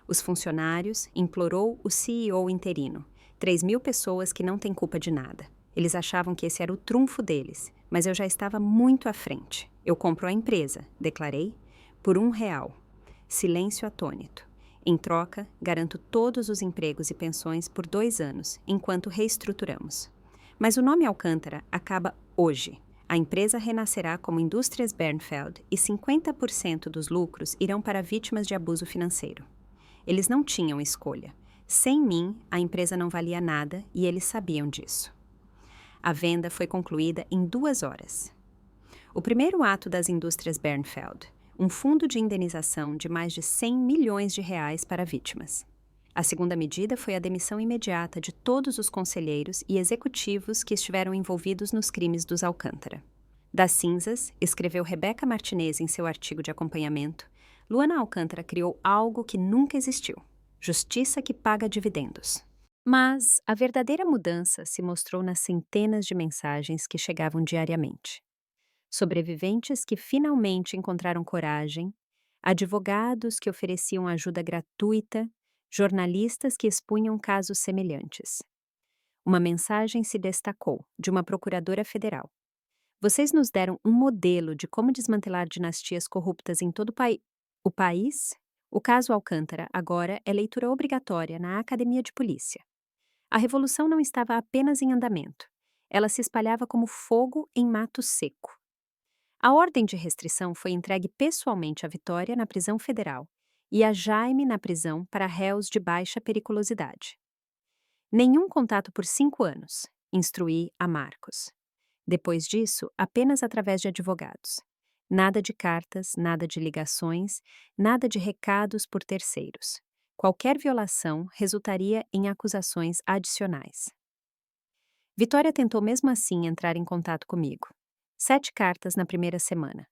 Os funcionários, implorou o CEO interino. 3.000 pessoas que não têm culpa de nada. Eles achavam que esse era o trunfo deles, mas eu já estava muito à frente. Eu compro a empresa, declarei, por R$1. Silêncio atônito. Em troca, garanto todos os empregos e pensões por 2 anos, enquanto reestruturamos. Mas o nome Alcântara acaba hoje. A empresa renascerá como Indústrias Bernfeld e 50% dos lucros irão para vítimas de abuso financeiro. Eles não tinham escolha. Sem mim, a empresa não valia nada e eles sabiam disso. A venda foi concluída em 2 horas. O primeiro ato das Indústrias Bernfeld, um fundo de indenização de mais de 100 milhões de reais para vítimas. A segunda medida foi a demissão imediata de todos os conselheiros e executivos que estiveram envolvidos nos crimes dos Alcântara. Das cinzas, escreveu Rebeca Martinez em seu artigo de acompanhamento, Luana Alcântara criou algo que nunca existiu: justiça que paga dividendos. Mas a verdadeira mudança se mostrou nas centenas de mensagens que chegavam diariamente. Sobreviventes que finalmente encontraram coragem, advogados que ofereciam ajuda gratuita, jornalistas que expunham casos semelhantes. Uma mensagem se destacou, de uma procuradora federal. Vocês nos deram um modelo de como desmantelar dinastias corruptas em todo o país? O caso Alcântara agora é leitura obrigatória na Academia de Polícia. A revolução não estava apenas em andamento. Ela se espalhava como fogo em mato seco. A ordem de restrição foi entregue pessoalmente à Vitória na prisão federal e a Jaime na prisão para réus de baixa periculosidade. Nenhum contato por 5 anos, instruí a Marcos. Depois disso, apenas através de advogados. Nada de cartas, nada de ligações, nada de recados por terceiros. Qualquer violação resultaria em acusações adicionais. Vitória tentou mesmo assim entrar em contato comigo. 7 cartas na primeira semana,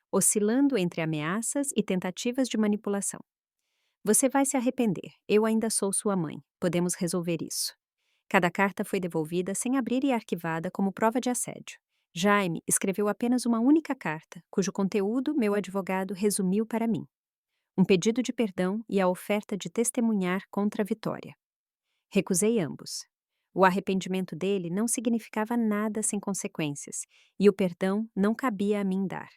oscilando entre ameaças e tentativas de manipulação. Você vai se arrepender, eu ainda sou sua mãe, podemos resolver isso. Cada carta foi devolvida sem abrir e arquivada como prova de assédio. Jaime escreveu apenas uma única carta, cujo conteúdo meu advogado resumiu para mim: um pedido de perdão e a oferta de testemunhar contra a Vitória. Recusei ambos. O arrependimento dele não significava nada sem consequências, e o perdão não cabia a mim dar.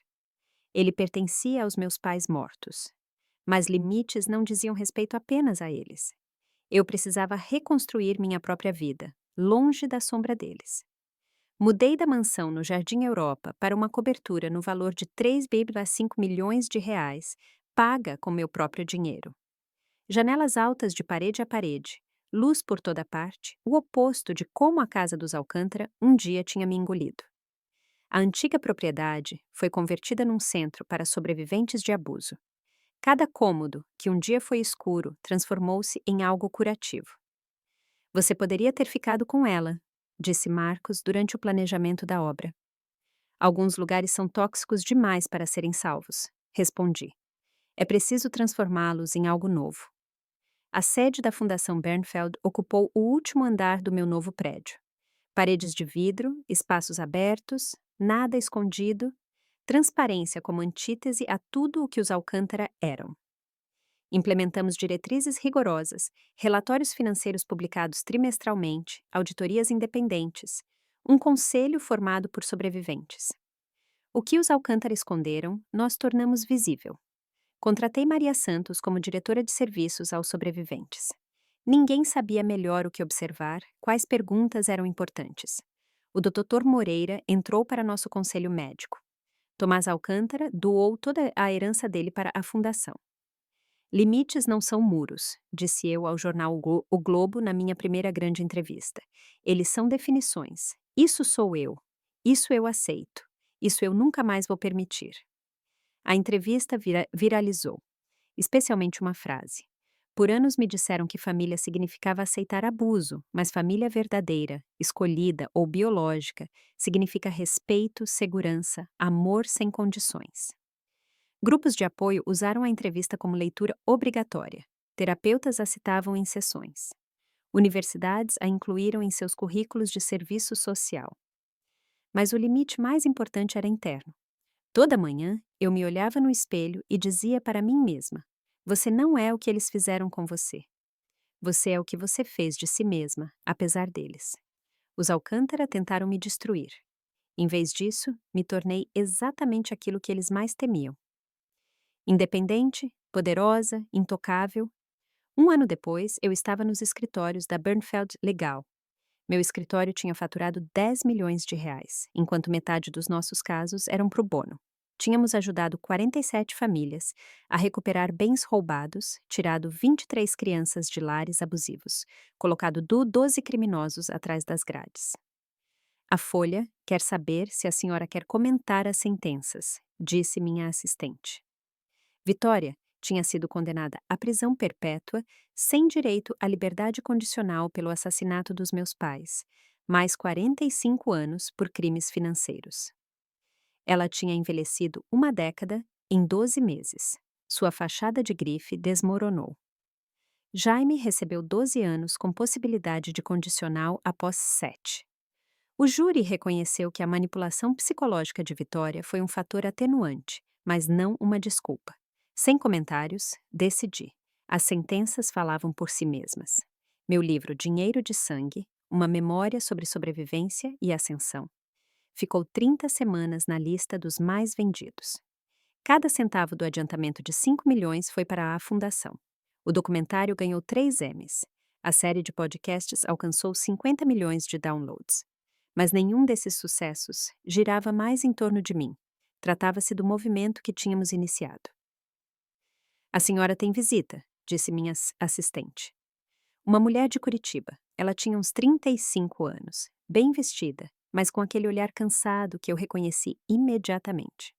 Ele pertencia aos meus pais mortos. Mas limites não diziam respeito apenas a eles. Eu precisava reconstruir minha própria vida, longe da sombra deles. Mudei da mansão no Jardim Europa para uma cobertura no valor de 3,5 milhões de reais, paga com meu próprio dinheiro. Janelas altas de parede a parede, luz por toda parte, o oposto de como a casa dos Alcântara um dia tinha me engolido. A antiga propriedade foi convertida num centro para sobreviventes de abuso. Cada cômodo, que um dia foi escuro, transformou-se em algo curativo. Você poderia ter ficado com ela, disse Marcos durante o planejamento da obra. Alguns lugares são tóxicos demais para serem salvos, respondi. É preciso transformá-los em algo novo. A sede da Fundação Bernfeld ocupou o último andar do meu novo prédio. Paredes de vidro, espaços abertos, nada escondido, transparência como antítese a tudo o que os Alcântara eram. Implementamos diretrizes rigorosas, relatórios financeiros publicados trimestralmente, auditorias independentes, um conselho formado por sobreviventes. O que os Alcântara esconderam, nós tornamos visível. Contratei Maria Santos como diretora de serviços aos sobreviventes. Ninguém sabia melhor o que observar, quais perguntas eram importantes. O Dr. Moreira entrou para nosso conselho médico. Tomás Alcântara doou toda a herança dele para a fundação. Limites não são muros, disse eu ao jornal O Globo na minha primeira grande entrevista. Eles são definições. Isso sou eu. Isso eu aceito. Isso eu nunca mais vou permitir. A entrevista viralizou, especialmente uma frase. Por anos me disseram que família significava aceitar abuso, mas família verdadeira, escolhida ou biológica, significa respeito, segurança, amor sem condições. Grupos de apoio usaram a entrevista como leitura obrigatória. Terapeutas a citavam em sessões. Universidades a incluíram em seus currículos de serviço social. Mas o limite mais importante era interno. Toda manhã, eu me olhava no espelho e dizia para mim mesma: você não é o que eles fizeram com você. Você é o que você fez de si mesma, apesar deles. Os Alcântara tentaram me destruir. Em vez disso, me tornei exatamente aquilo que eles mais temiam. Independente, poderosa, intocável. Um ano depois, eu estava nos escritórios da Bernfeld Legal. Meu escritório tinha faturado 10 milhões de reais, enquanto metade dos nossos casos eram pro bono. Tínhamos ajudado 47 famílias a recuperar bens roubados, tirado 23 crianças de lares abusivos, colocado 12 criminosos atrás das grades. A Folha quer saber se a senhora quer comentar as sentenças, disse minha assistente. Vitória tinha sido condenada à prisão perpétua, sem direito à liberdade condicional pelo assassinato dos meus pais, mais 45 anos por crimes financeiros. Ela tinha envelhecido uma década em 12 meses. Sua fachada de grife desmoronou. Jaime recebeu 12 anos com possibilidade de condicional após 7. O júri reconheceu que a manipulação psicológica de Vitória foi um fator atenuante, mas não uma desculpa. Sem comentários, decidi. As sentenças falavam por si mesmas. Meu livro Dinheiro de Sangue, uma memória sobre sobrevivência e ascensão, ficou 30 semanas na lista dos mais vendidos. Cada centavo do adiantamento de 5 milhões foi para a fundação. O documentário ganhou 3 Emmys. A série de podcasts alcançou 50 milhões de downloads. Mas nenhum desses sucessos girava mais em torno de mim. Tratava-se do movimento que tínhamos iniciado. A senhora tem visita, disse minha assistente. Uma mulher de Curitiba. Ela tinha uns 35 anos, bem vestida, mas com aquele olhar cansado que eu reconheci imediatamente.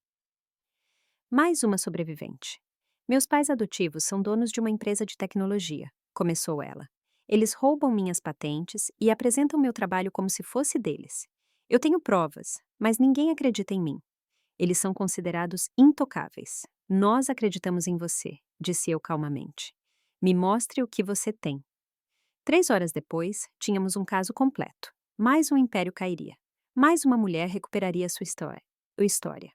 Mais uma sobrevivente. Meus pais adotivos são donos de uma empresa de tecnologia, começou ela. Eles roubam minhas patentes e apresentam meu trabalho como se fosse deles. Eu tenho provas, mas ninguém acredita em mim. Eles são considerados intocáveis. Nós acreditamos em você, disse eu calmamente. Me mostre o que você tem. 3 horas depois, tínhamos um caso completo. Mais um império cairia. mais uma mulher recuperaria sua história.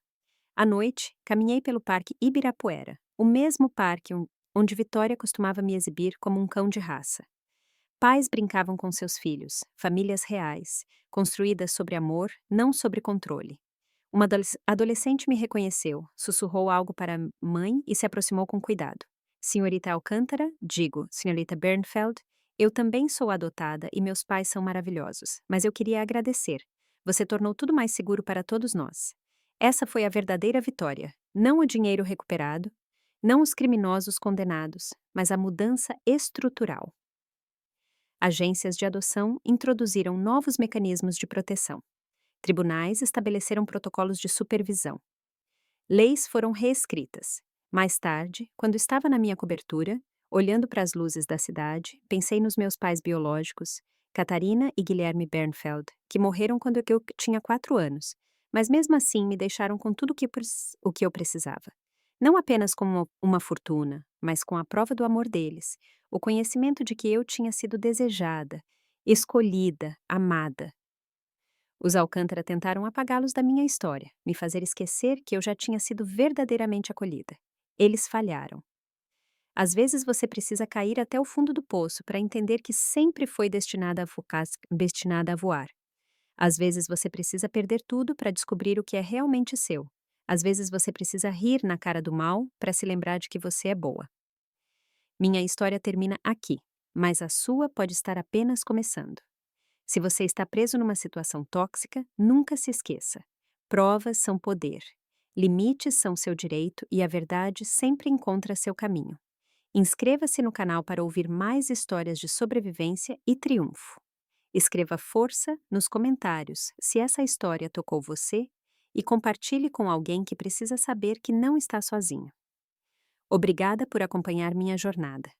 À noite, caminhei pelo Parque Ibirapuera, o mesmo parque onde Vitória costumava me exibir como um cão de raça. Pais brincavam com seus filhos, famílias reais, construídas sobre amor, não sobre controle. Uma adolescente me reconheceu, sussurrou algo para a mãe e se aproximou com cuidado. Senhorita Alcântara, digo, senhorita Bernfeld, eu também sou adotada e meus pais são maravilhosos, mas eu queria agradecer. Você tornou tudo mais seguro para todos nós. Essa foi a verdadeira vitória, não o dinheiro recuperado, não os criminosos condenados, mas a mudança estrutural. Agências de adoção introduziram novos mecanismos de proteção. Tribunais estabeleceram protocolos de supervisão. Leis foram reescritas. Mais tarde, quando estava na minha cobertura, olhando para as luzes da cidade, pensei nos meus pais biológicos, Catarina e Guilherme Bernfeld, que morreram quando eu tinha 4 anos, mas mesmo assim me deixaram com tudo o que eu precisava. Não apenas com uma fortuna, mas com a prova do amor deles, o conhecimento de que eu tinha sido desejada, escolhida, amada. Os Alcântara tentaram apagá-los da minha história, me fazer esquecer que eu já tinha sido verdadeiramente acolhida. Eles falharam. Às vezes você precisa cair até o fundo do poço para entender que sempre foi destinada a voar. Às vezes você precisa perder tudo para descobrir o que é realmente seu. Às vezes você precisa rir na cara do mal para se lembrar de que você é boa. Minha história termina aqui, mas a sua pode estar apenas começando. Se você está preso numa situação tóxica, nunca se esqueça. Provas são poder. Limites são seu direito e a verdade sempre encontra seu caminho. Inscreva-se no canal para ouvir mais histórias de sobrevivência e triunfo. Escreva força nos comentários se essa história tocou você e compartilhe com alguém que precisa saber que não está sozinho. Obrigada por acompanhar minha jornada.